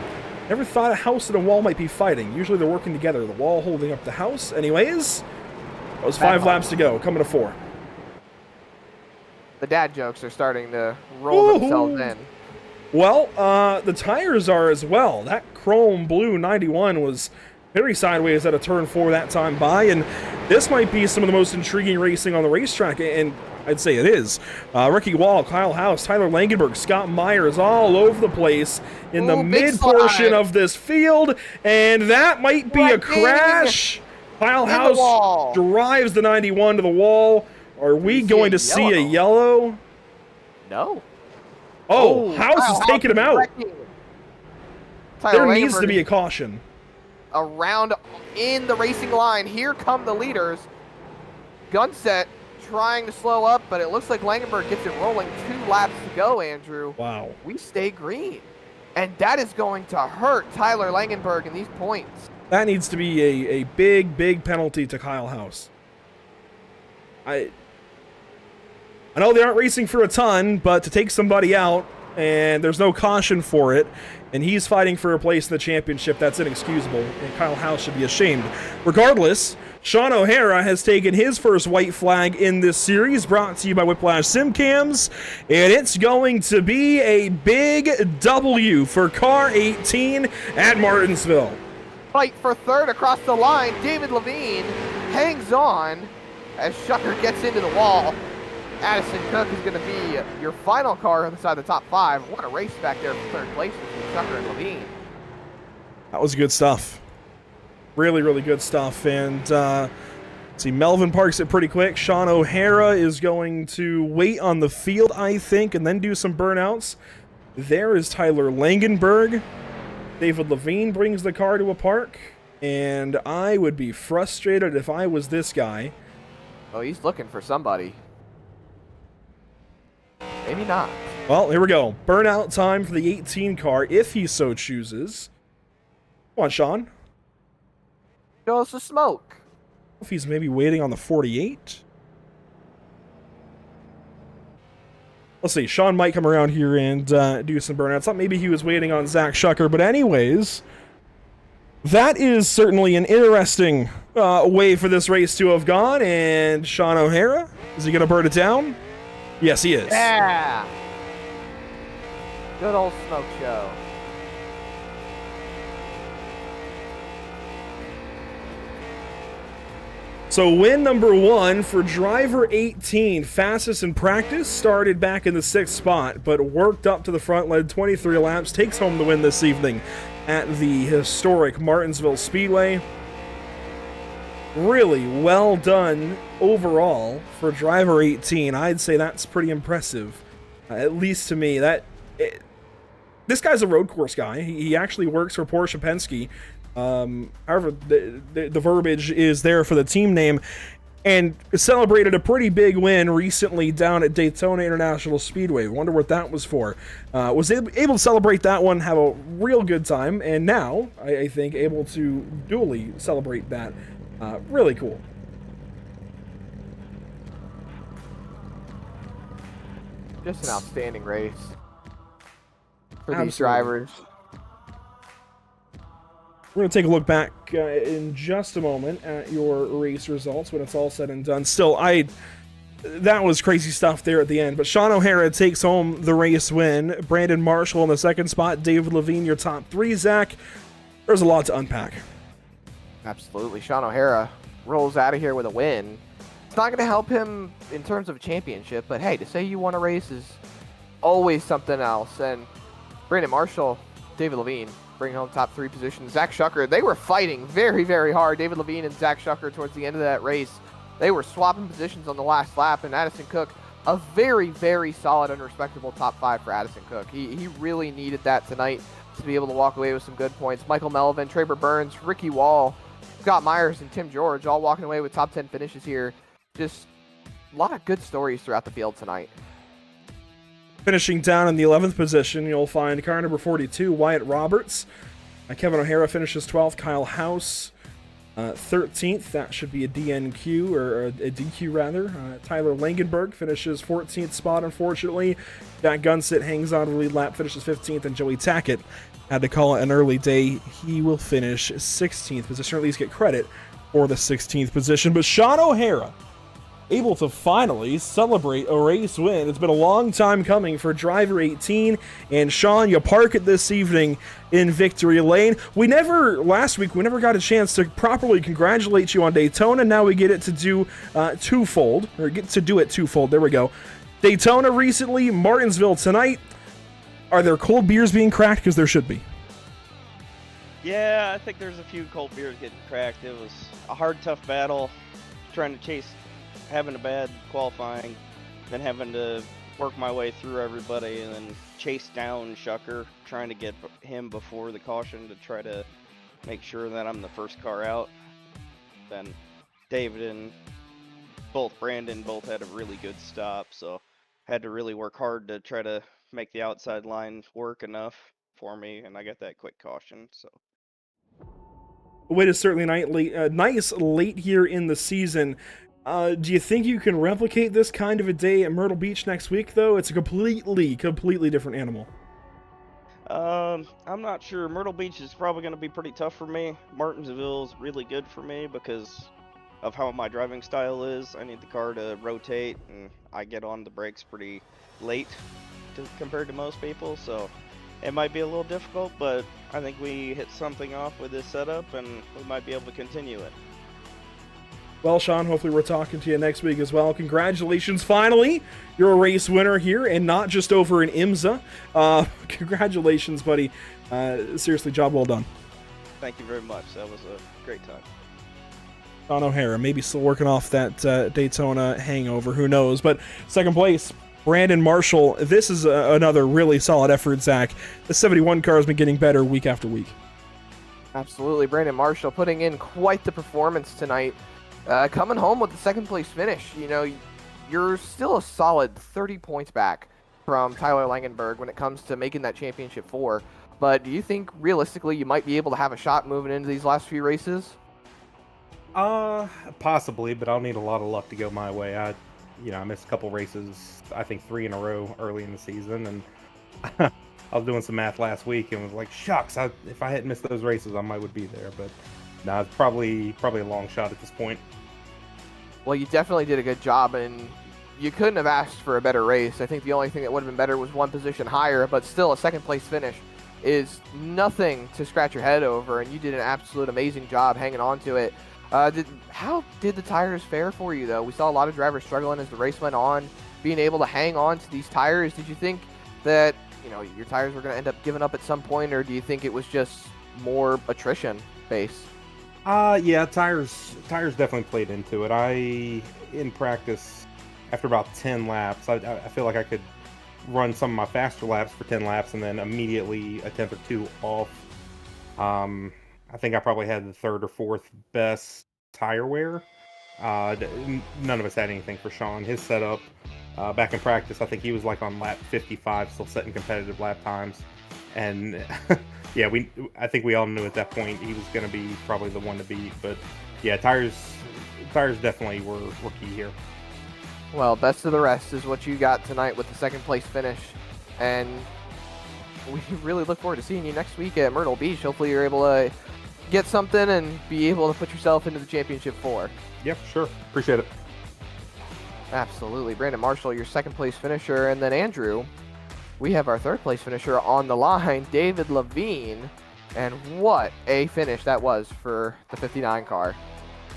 Never thought a House and a Wall might be fighting. Usually they're working together. The Wall holding up the House. Anyways, that was 5 laps to go, coming to 4. The dad jokes are starting to roll themselves in. Well, the tires are as well. That chrome blue 91 was very sideways at a turn 4 that time by, and this might be some of the most intriguing racing on the racetrack, and I'd say it is. Ricky Wall, Kyle House, Tyler Langenberg, Scott Myers, all over the place in the mid portion of this field, and that might be a crash. Kyle House drives the 91 to the wall. Are we going to see a yellow? No. Oh, House is taking him out. There needs to be a caution. Around in the racing line. Here come the leaders. Gunset trying to slow up, but it looks like Langenberg gets it rolling. 2 laps to go, Andrew. Wow. We stay green. And that is going to hurt Tyler Langenberg in these points. That needs to be a big, big penalty to Kyle House. I know they aren't racing for a ton, but to take somebody out, and there's no caution for it, and he's fighting for a place in the championship, that's inexcusable, and Kyle House should be ashamed. Regardless, Sean O'Hara has taken his first white flag in this series, brought to you by Whiplash SimCams, and it's going to be a big W for car 18 at Martinsville. Fight for third across the line. David Levine hangs on as Shucker gets into the wall. Addison Cook is going to be your final car inside the top 5. What a race back there for third place between Shucker and Levine. That was good stuff. Really, really good stuff. And see, Melvin parks it pretty quick. Sean O'Hara is going to wait on the field, I think, and then do some burnouts. There is Tyler Langenberg. David Levine brings the car to a park. And I would be frustrated if I was this guy. Oh, he's looking for somebody. Maybe not. Well, here we go. Burnout time for the 18 car, if he so chooses. Come on, Sean. Show us the smoke. If he's maybe waiting on the 48. Let's see. Sean might come around here and do some burnouts. I thought maybe he was waiting on Zach Shucker, but anyways, that is certainly an interesting way for this race to have gone. And Sean O'Hara, is he going to burn it down? Yes, he is. Yeah. Good old smoke show. So win number 1 for driver 18, fastest in practice, started back in the 6th spot, but worked up to the front, led 23 laps, takes home the win this evening at the historic Martinsville Speedway. Really well done overall for driver 18. I'd say that's pretty impressive, at least to me. This guy's a road course guy. He actually works for Porsche Penske. However, the verbiage is there for the team name, and celebrated a pretty big win recently down at Daytona International Speedway. Wonder what that was for. Was able to celebrate that one, have a real good time, and now I think able to duly celebrate that. Really cool. Just an outstanding race for Absolutely. these drivers. We're going to take a look back in just a moment at your race results when it's all said and done. Still, that was crazy stuff there at the end. But Sean O'Hara takes home the race win. Brandon Marshall in the 2nd spot. David Levine, your top 3. Zach, there's a lot to unpack. Absolutely. Sean O'Hara rolls out of here with a win. It's not going to help him in terms of a championship, but hey, to say you won a race is always something else. And Brandon Marshall, David Levine, bring home top 3 positions. Zach Shucker, they were fighting very, very hard. David Levine and Zach Shucker towards the end of that race, they were swapping positions on the last lap, and Addison Cook, a very, very solid and respectable top 5 for Addison Cook. He really needed that tonight to be able to walk away with some good points. Michael Melvin, Traber Burns, Ricky Wall, Scott Myers, and Tim George all walking away with top 10 finishes here. Just a lot of good stories throughout the field tonight. Finishing down in the 11th position, you'll find car number 42, Wyatt Roberts. Kevin O'Hara finishes 12th. Kyle House 13th, that should be a DNQ, or a DQ rather. Tyler Langenberg finishes 14th spot, unfortunately. Jack Gunsit hangs on to the lead lap, finishes 15th, and Joey Tackett had to call it an early day. He will finish 16th position, or at least get credit for the 16th position. But Sean O'Hara, able to finally celebrate a race win. It's been a long time coming for driver 18, and Sean, you park it this evening in victory lane. Last week we never got a chance to properly congratulate you on Daytona. Now we get it to do twofold, or get to do it twofold. There we go. Daytona recently, Martinsville tonight. Are there cold beers being cracked? Because there should be. Yeah, I think there's a few cold beers getting cracked. It was a hard, tough battle, trying to having a bad qualifying, then having to work my way through everybody, and then chase down Shucker, trying to get him before the caution to try to make sure that I'm the first car out. Then David and Brandon both had a really good stop, so had to really work hard to try to make the outside line work enough for me, and I got that quick caution. So Wait is certainly nice late here in the season. Do you think you can replicate this kind of a day at Myrtle Beach next week, though? It's a completely different animal. I'm not sure. Myrtle Beach is probably going to be pretty tough for me. Martinsville's really good for me because of how my driving style is. I need the car to rotate, and I get on the brakes pretty late compared to most people, so it might be a little difficult, but I think we hit something off with this setup, and we might be able to continue it. Well, Sean, hopefully we're talking to you next week as well. Congratulations, finally! You're a race winner here, and not just over in IMSA. Congratulations, buddy. Seriously, job well done. Thank you very much. That was a great time. Sean O'Hara, maybe still working off that Daytona hangover, who knows. But second place, Brandon Marshall. This is another really solid effort, Zach. The 71 car has been getting better week after week. Absolutely. Brandon Marshall putting in quite the performance tonight. Coming home with the second place finish. You know, you're still a solid 30 points back from Tyler Langenberg when it comes to making that championship 4. But do you think realistically you might be able to have a shot moving into these last few races? Possibly, but I'll need a lot of luck to go my way. I missed a couple races, I think 3 in a row early in the season, and I was doing some math last week and was like, shucks, if I hadn't missed those races, I would be there. But no, it's probably a long shot at this point. Well, you definitely did a good job, and you couldn't have asked for a better race. I think the only thing that would have been better was one position higher, but still a second place finish is nothing to scratch your head over, and you did an absolute amazing job hanging on to it. How did the tires fare for you, though? We saw a lot of drivers struggling as the race went on, being able to hang on to these tires. Did you think that your tires were going to end up giving up at some point, or do you think it was just more attrition based? Yeah, tires definitely played into it. In practice, after about 10 laps, I feel like I could run some of my faster laps for 10 laps and then immediately a tenth or two off. I think I probably had the third or fourth best tire wear. None of us had anything for Sean. His setup back in practice, I think he was like on lap 55, still setting competitive lap times. And yeah, I think we all knew at that point he was going to be probably the one to beat. But yeah, tires definitely were key here. Well, best of the rest is what you got tonight with the second place finish. And we really look forward to seeing you next week at Myrtle Beach. Hopefully you're able to get something and be able to put yourself into the championship 4. Yep, sure. Appreciate it. Absolutely. Brandon Marshall, your second place finisher. And then Andrew, we have our third place finisher on the line, David Levine. And what a finish that was for the 59 car.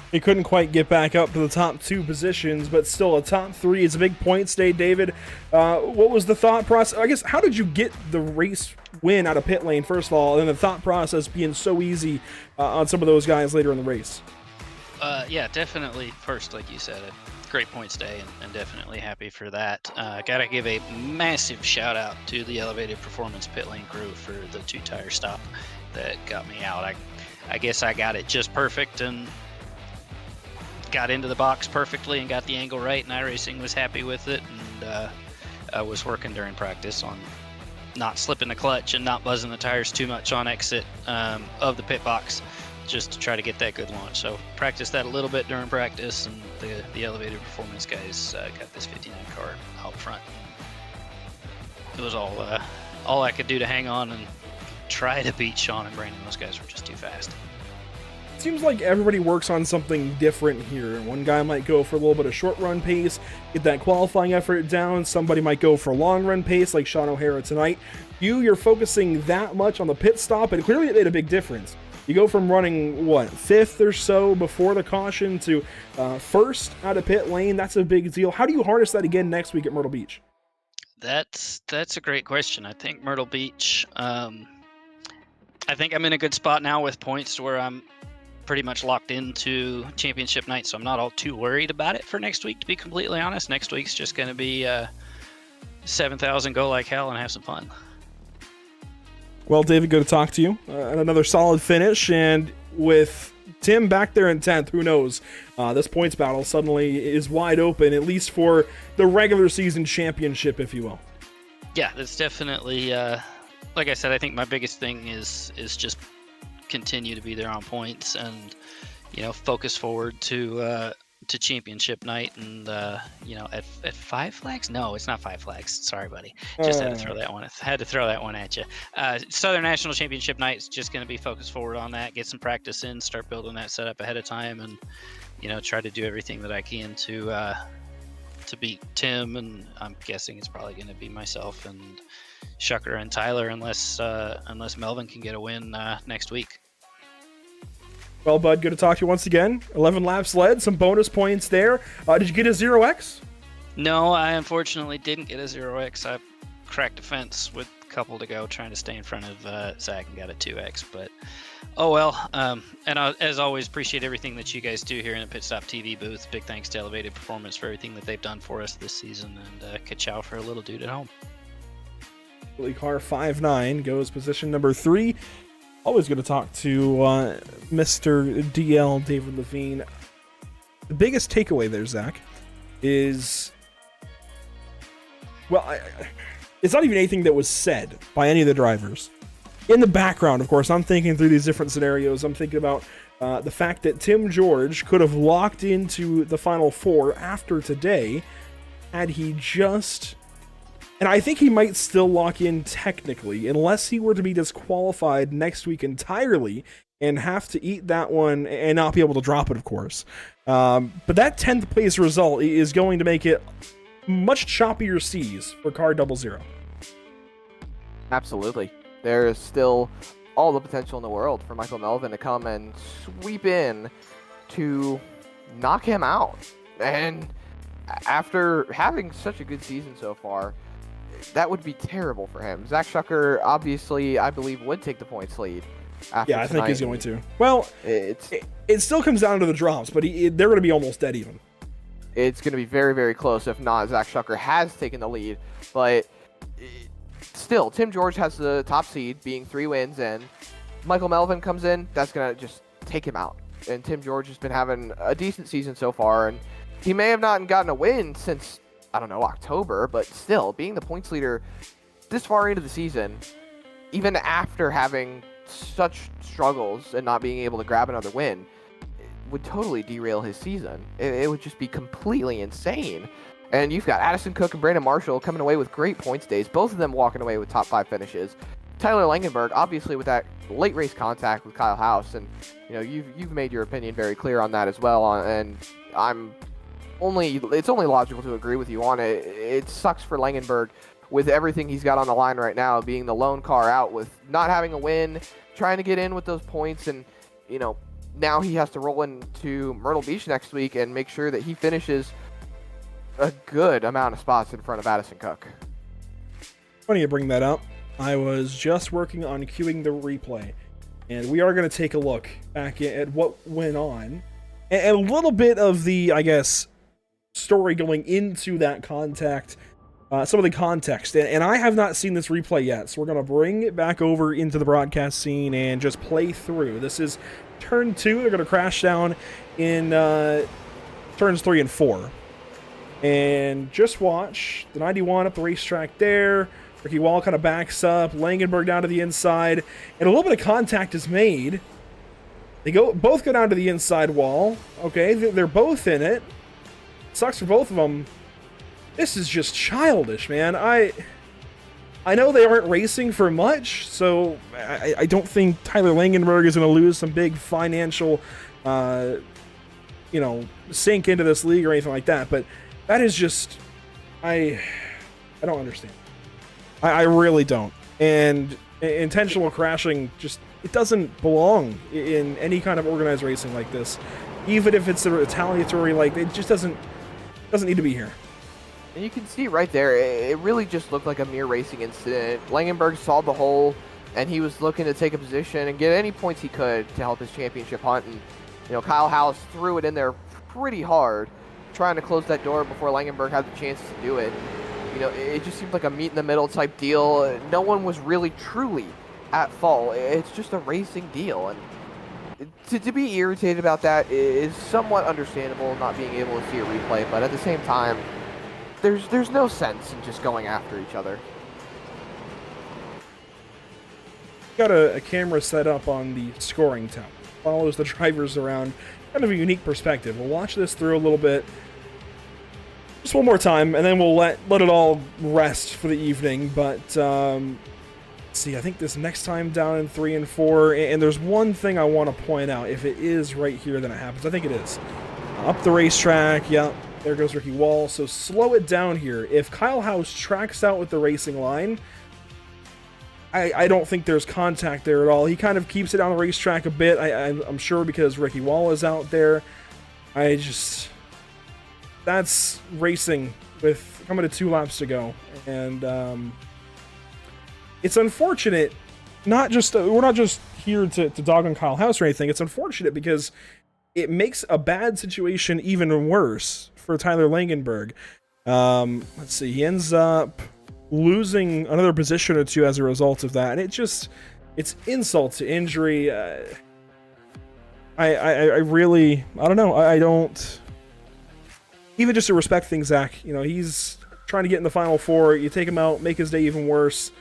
He couldn't quite get back up to the top 2 positions, but still a top 3. It's a big points day, David. What was the thought process? I guess, how did you get the race win out of pit lane, first of all, and the thought process being so easy on some of those guys later in the race? Yeah, definitely. First, like you said, a great points day, and definitely happy for that. Gotta give a massive shout out to the Elevated Performance pit lane crew for the 2-tire stop that got me out. I guess I got it just perfect and got into the box perfectly and got the angle right, and iRacing was happy with it, and I was working during practice on not slipping the clutch and not buzzing the tires too much on exit of the pit box. just to try to get that good launch. So practice that a little bit during practice, and the elevated performance guys got this 59 car out front. It was all I could do to hang on and try to beat Sean and Brandon. Those guys were just too fast. Seems like everybody works on something different here. One guy might go for a little bit of short run pace, get that qualifying effort down. Somebody might go for long run pace like Sean O'Hara tonight. You're focusing that much on the pit stop, and clearly it made a big difference. You go from running, what, 5th or so before the caution to 1st out of pit lane. That's a big deal. How do you harness that again next week at Myrtle Beach? That's a great question. I think Myrtle Beach, I think I'm in a good spot now with points to where I'm pretty much locked into championship night, so I'm not all too worried about it for next week, to be completely honest. Next week's just going to be 7,000, go like hell, and have some fun. Well, David, good to talk to you. Another solid finish, and with Tim back there in 10th, who knows? This points battle suddenly is wide open, at least for the regular season championship, if you will. Yeah, that's definitely, like I said, I think my biggest thing is just continue to be there on points and, focus forward to championship night. And, at 5 flags? No, it's not 5 flags. Sorry, buddy. Just had to throw that one at you. Southern National Championship night is just going to be focused forward on that, get some practice in, start building that setup ahead of time, and, try to do everything that I can to beat Tim. And I'm guessing it's probably going to be myself and Shucker and Tyler, unless Melvin can get a win next week. Well, Bud, good to talk to you once again. 11 laps led, some bonus points there. Did you get a 0x? No, I unfortunately didn't get a 0x. I cracked a fence with a couple to go, trying to stay in front of Zach, and got a 2x. But oh well. And as always, appreciate everything that you guys do here in the Pit Stop TV booth. Big thanks to Elevated Performance for everything that they've done for us this season, and ka-chow for a little dude at home. Car 5-9 goes position number 3. Always going to talk to Mr. DL David Levine. The biggest takeaway there, Zach, is, well, it's not even anything that was said by any of the drivers. In the background, of course, I'm thinking through these different scenarios. I'm thinking about the fact that Tim George could have locked into the Final Four after today had he just... And I think he might still lock in technically, unless he were to be disqualified next week entirely and have to eat that one and not be able to drop it, of course. But that 10th place result is going to make it much choppier seas for car 00. Absolutely. There is still all the potential in the world for Michael Melvin to come and sweep in to knock him out. And after having such a good season so far, that would be terrible for him. Zach Shucker, obviously, I believe, would take the points lead after I think he's tonight. going to. Well, it still comes down to the drops, but they're going to be almost dead even. It's going to be very, very close. If not, Zach Shucker has taken the lead. But still, Tim George has the top seed, being 3 wins, and Michael Melvin comes in, that's going to just take him out. And Tim George has been having a decent season so far, and he may have not gotten a win since, I don't know, October, but still, being the points leader this far into the season, even after having such struggles and not being able to grab another win, would totally derail his season. It would just be completely insane. And you've got Addison Cook and Brandon Marshall coming away with great points days, both of them walking away with top 5 finishes. Tyler Langenberg, obviously with that late race contact with Kyle House, and you've made your opinion very clear on that as well, and it's only logical to agree with you on it. It sucks for Langenberg with everything he's got on the line right now, being the lone car out with not having a win, trying to get in with those points, and now he has to roll into Myrtle Beach next week and make sure that he finishes a good amount of spots in front of Addison Cook. Funny you bring that up. I was just working on queuing the replay, and we are going to take a look back at what went on and a little bit of the, I guess, story going into that contact, some of the context. And I have not seen this replay yet, so we're going to bring it back over into the broadcast scene and just play through. This is turn 2. They're going to crash down in turns 3 and 4. And just watch the 91 up the racetrack there. Ricky Wall kind of backs up. Langenberg down to the inside. And a little bit of contact is made. They both go down to the inside wall. Okay, they're both in it. Sucks for both of them. This is just childish, man. I know they aren't racing for much, so I don't think Tyler Langenberg is going to lose some big financial, sink into this league or anything like that. But that is just, I don't understand. I really don't. And intentional crashing just, it doesn't belong in any kind of organized racing like this. Even if it's a retaliatory, like, it just doesn't need to be here. And you can see right there, it really just looked like a mere racing incident. Langenberg saw the hole, and he was looking to take a position and get any points he could to help his championship hunt. And, Kyle House threw it in there pretty hard, trying to close that door before Langenberg had the chance to do it. It just seemed like a meet-in-the-middle type deal. No one was really, truly at fault. It's just a racing deal. And to be irritated about that is somewhat understandable, not being able to see a replay, but at the same time, there's no sense in just going after each other. Got a camera set up on the scoring tower. Follows the drivers around. Kind of a unique perspective. We'll watch this through a little bit. Just one more time, and then we'll let it all rest for the evening. But let's see, I think this next time down in 3 and 4, and there's one thing I want to point out. If it is right here, then it happens. I think it is. Up the racetrack, yep. There goes Ricky Wall. So slow it down here. If Kyle House tracks out with the racing line, I don't think there's contact there at all. He kind of keeps it on the racetrack a bit, I'm sure, because Ricky Wall is out there. That's racing with coming to 2 laps to go. And it's unfortunate. We're not just here to dog on Kyle House or anything. It's unfortunate because it makes a bad situation even worse for Tyler Langenberg. Let's see, he ends up losing another position or 2 as a result of that, and it's insult to injury. I don't know. I don't, even just to respect things, Zach. He's trying to get in the Final Four. You take him out, make his day even worse.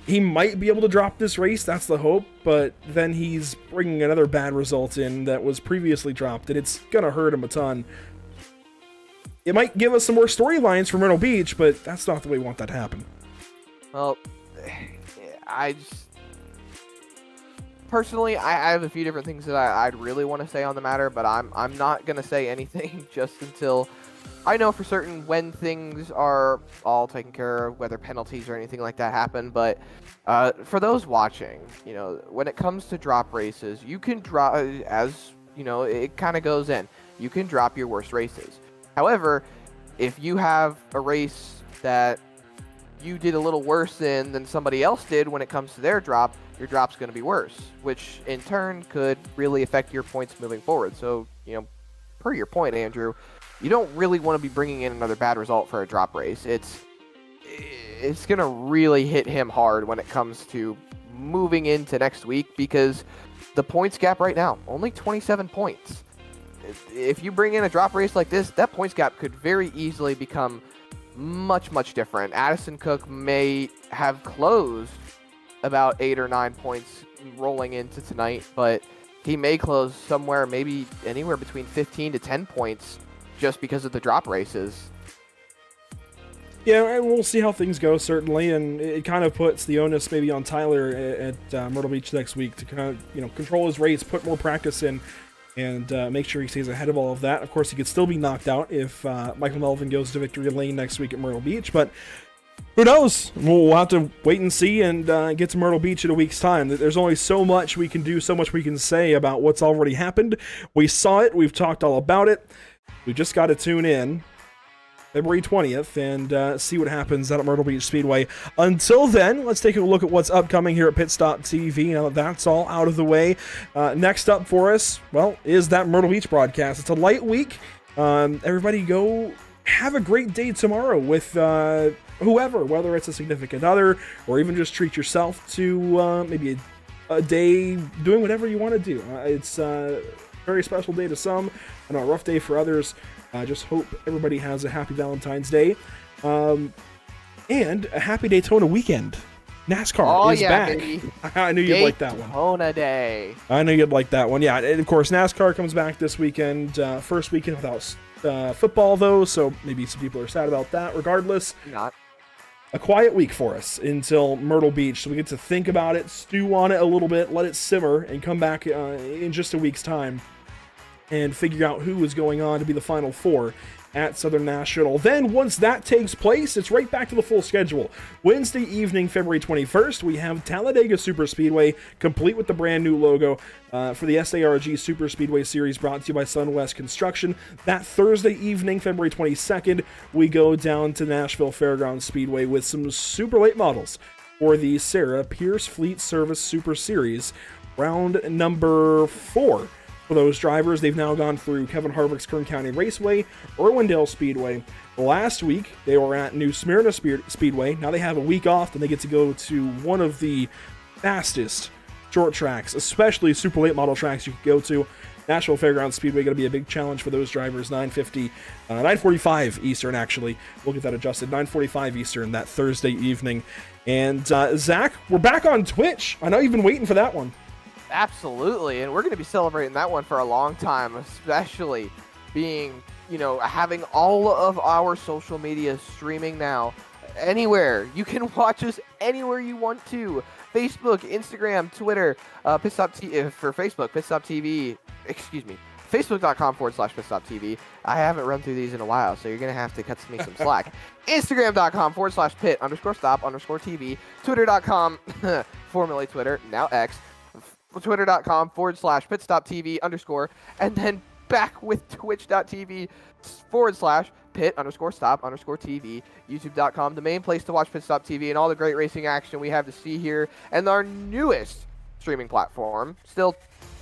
He might be able to drop this race, that's the hope, but then he's bringing another bad result in that was previously dropped, and it's gonna hurt him a ton. It might give us some more storylines from Myrtle Beach, but that's not the way we want that to happen. Well, personally, I have a few different things that I'd really want to say on the matter, but I'm not going to say anything just until I know for certain when things are all taken care of, whether penalties or anything like that happen. But for those watching, when it comes to drop races, you can drop, as it kind of goes in, you can drop your worst races. However, if you have a race that you did a little worse in than somebody else did when it comes to their drop, your drop's going to be worse, which in turn could really affect your points moving forward. So, per your point, Andrew, you don't really want to be bringing in another bad result for a drop race. It's going to really hit him hard when it comes to moving into next week, because the points gap right now, only 27 points. If you bring in a drop race like this, that points gap could very easily become much, much different. Addison Cook may have closed about 8 or 9 points rolling into tonight, but he may close somewhere, maybe anywhere between 15 to 10 points just because of the drop races. Yeah, and we'll see how things go, certainly, and it kind of puts the onus maybe on Tyler at Myrtle Beach next week to kind of, control his race, put more practice in, and make sure he stays ahead of all of that. Of course, he could still be knocked out if Michael Melvin goes to victory lane next week at Myrtle Beach, but who knows? We'll have to wait and see and get to Myrtle Beach in a week's time. There's only so much we can do, so much we can say about what's already happened. We saw it. We've talked all about it. We just got to tune in February 20th and see what happens out at Myrtle Beach Speedway. Until then, let's take a look at what's upcoming here at Pit Stop TV. Now that that's all out of the way, next up for us, well, is that Myrtle Beach broadcast. It's a light week. Everybody go have a great day tomorrow with whoever, whether it's a significant other or even just treat yourself to maybe a day doing whatever you want to do. It's a very special day to some, and a rough day for others. I just hope everybody has a happy Valentine's Day and a happy Daytona weekend. NASCAR is yeah, back. baby. I knew you'd like that one. Daytona Day. I knew you'd like that one. Yeah, and of course, NASCAR comes back this weekend. First weekend without football, though, so maybe some people are sad about that. Regardless, Not. a quiet week for us until Myrtle Beach, so we get to think about it, stew on it a little bit, let it simmer, and come back in just a week's time and figure out who is going on to be the Final Four at Southern National. Then, once that takes place, it's right back to the full schedule. Wednesday evening, February 21st, we have Talladega Superspeedway, complete with the brand new logo for the SARG Superspeedway Series, brought to you by Sunwest Construction. That Thursday evening, February 22nd, we go down to Nashville Fairgrounds Speedway with some super late models for the Sarah Pierce Fleet Service Super Series, round number 4. For those drivers, they've now gone through Kevin Harvick's Kern County Raceway, Irwindale Speedway. Last week, they were at New Smyrna Speedway. Now they have a week off, and they get to go to one of the fastest short tracks, especially super late model tracks you could go to. Nashville Fairgrounds Speedway going to be a big challenge for those drivers. 9:45 Eastern, actually. We'll get that adjusted. 9:45 Eastern that Thursday evening. And Zach, we're back on Twitch. I know you've been waiting for that one. Absolutely, and we're going to be celebrating that one for a long time, especially being, having all of our social media streaming now. Anywhere. You can watch us anywhere you want to. Facebook, Instagram, Twitter, for Facebook, Pitstop TV, Facebook.com/PitstopTV. I haven't run through these in a while, so you're going to have to cut me some slack. Instagram.com/Pit_Stop_TV. Twitter.com, formerly Twitter, now X. Twitter.com/PitStopTV_, and then back with Twitch.tv/Pit_Stop_TV, YouTube.com, the main place to watch Pit Stop TV and all the great racing action we have to see here, and our newest streaming platform. Still,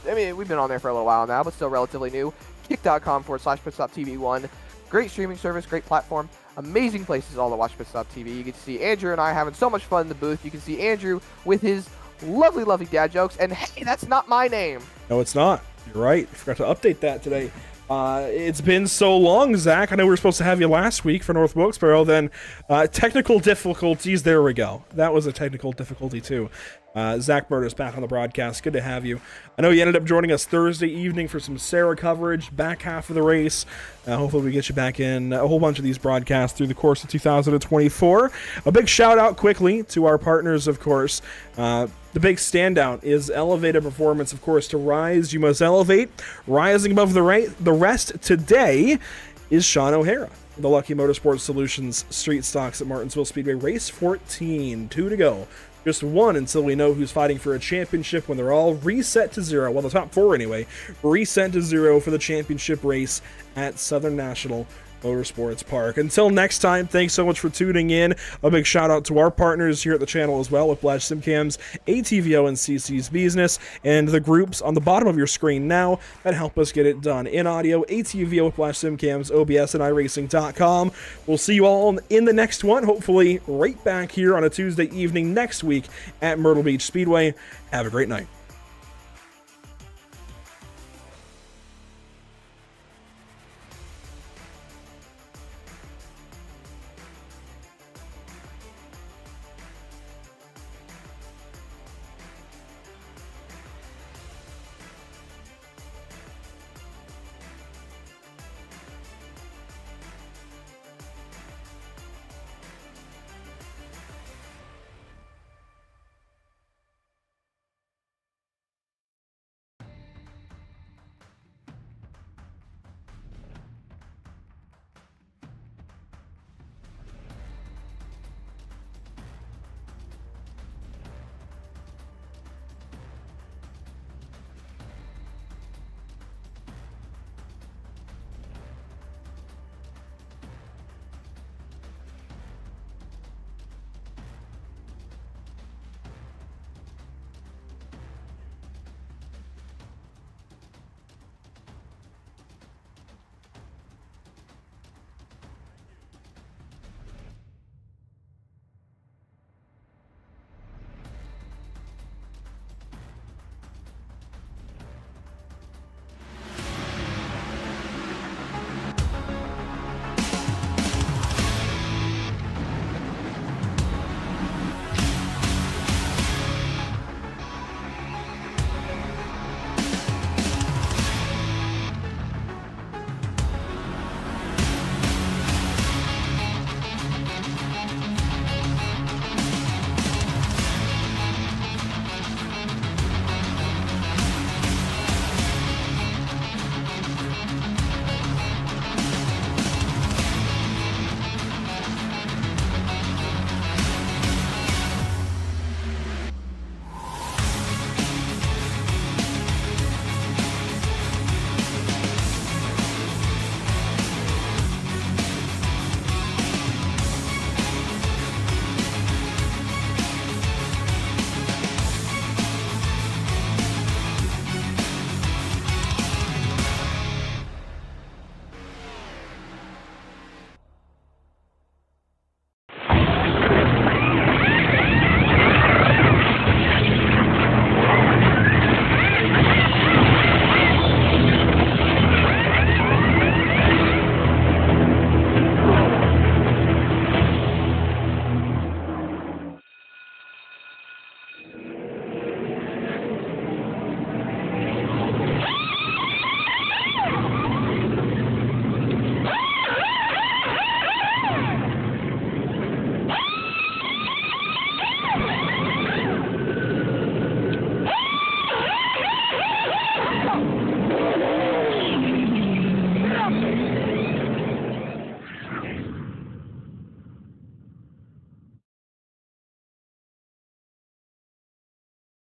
we've been on there for a little while now, but still relatively new. Kick.com/PitStopTV1. Great streaming service, great platform, amazing places all to watch Pit Stop TV. You can see Andrew and I having so much fun in the booth. You can see Andrew with his lovely dad jokes, and hey, that's not my name. No, it's not. You're right. I forgot to update that today. It's been so long, Zach. I know we were supposed to have you last week for North Wilkesboro. Then technical difficulties. There we go. That was a technical difficulty too. Zach Murder's back on the broadcast. Good to have you. I know you ended up joining us Thursday evening for some Sarah coverage, back half of the race. Hopefully we get you back in a whole bunch of these broadcasts through the course of 2024. A big shout out quickly to our partners, of course. The big standout is Elevated Performance, of course. To rise, you must elevate. Rising above the rest today is Sean O'Hara, the Lucky Motorsports Solutions Street Stocks at Martinsville Speedway. Race 14, 2 to go. Just one until we know who's fighting for a championship when they're all reset to 0. Well, the top 4 anyway. Reset to 0 for the championship race at Southern National Motorsports Park. Until next time, thanks so much for tuning in. A big shout out to our partners here at the channel as well, Whiplash Simcams, ATVO and CC's Business, and the groups on the bottom of your screen now that help us get it done in audio. ATVO, Whiplash Simcams, OBS, and iRacing.com. We'll see you all in the next one, hopefully right back here on a Tuesday evening next week at Myrtle Beach Speedway. Have a great night.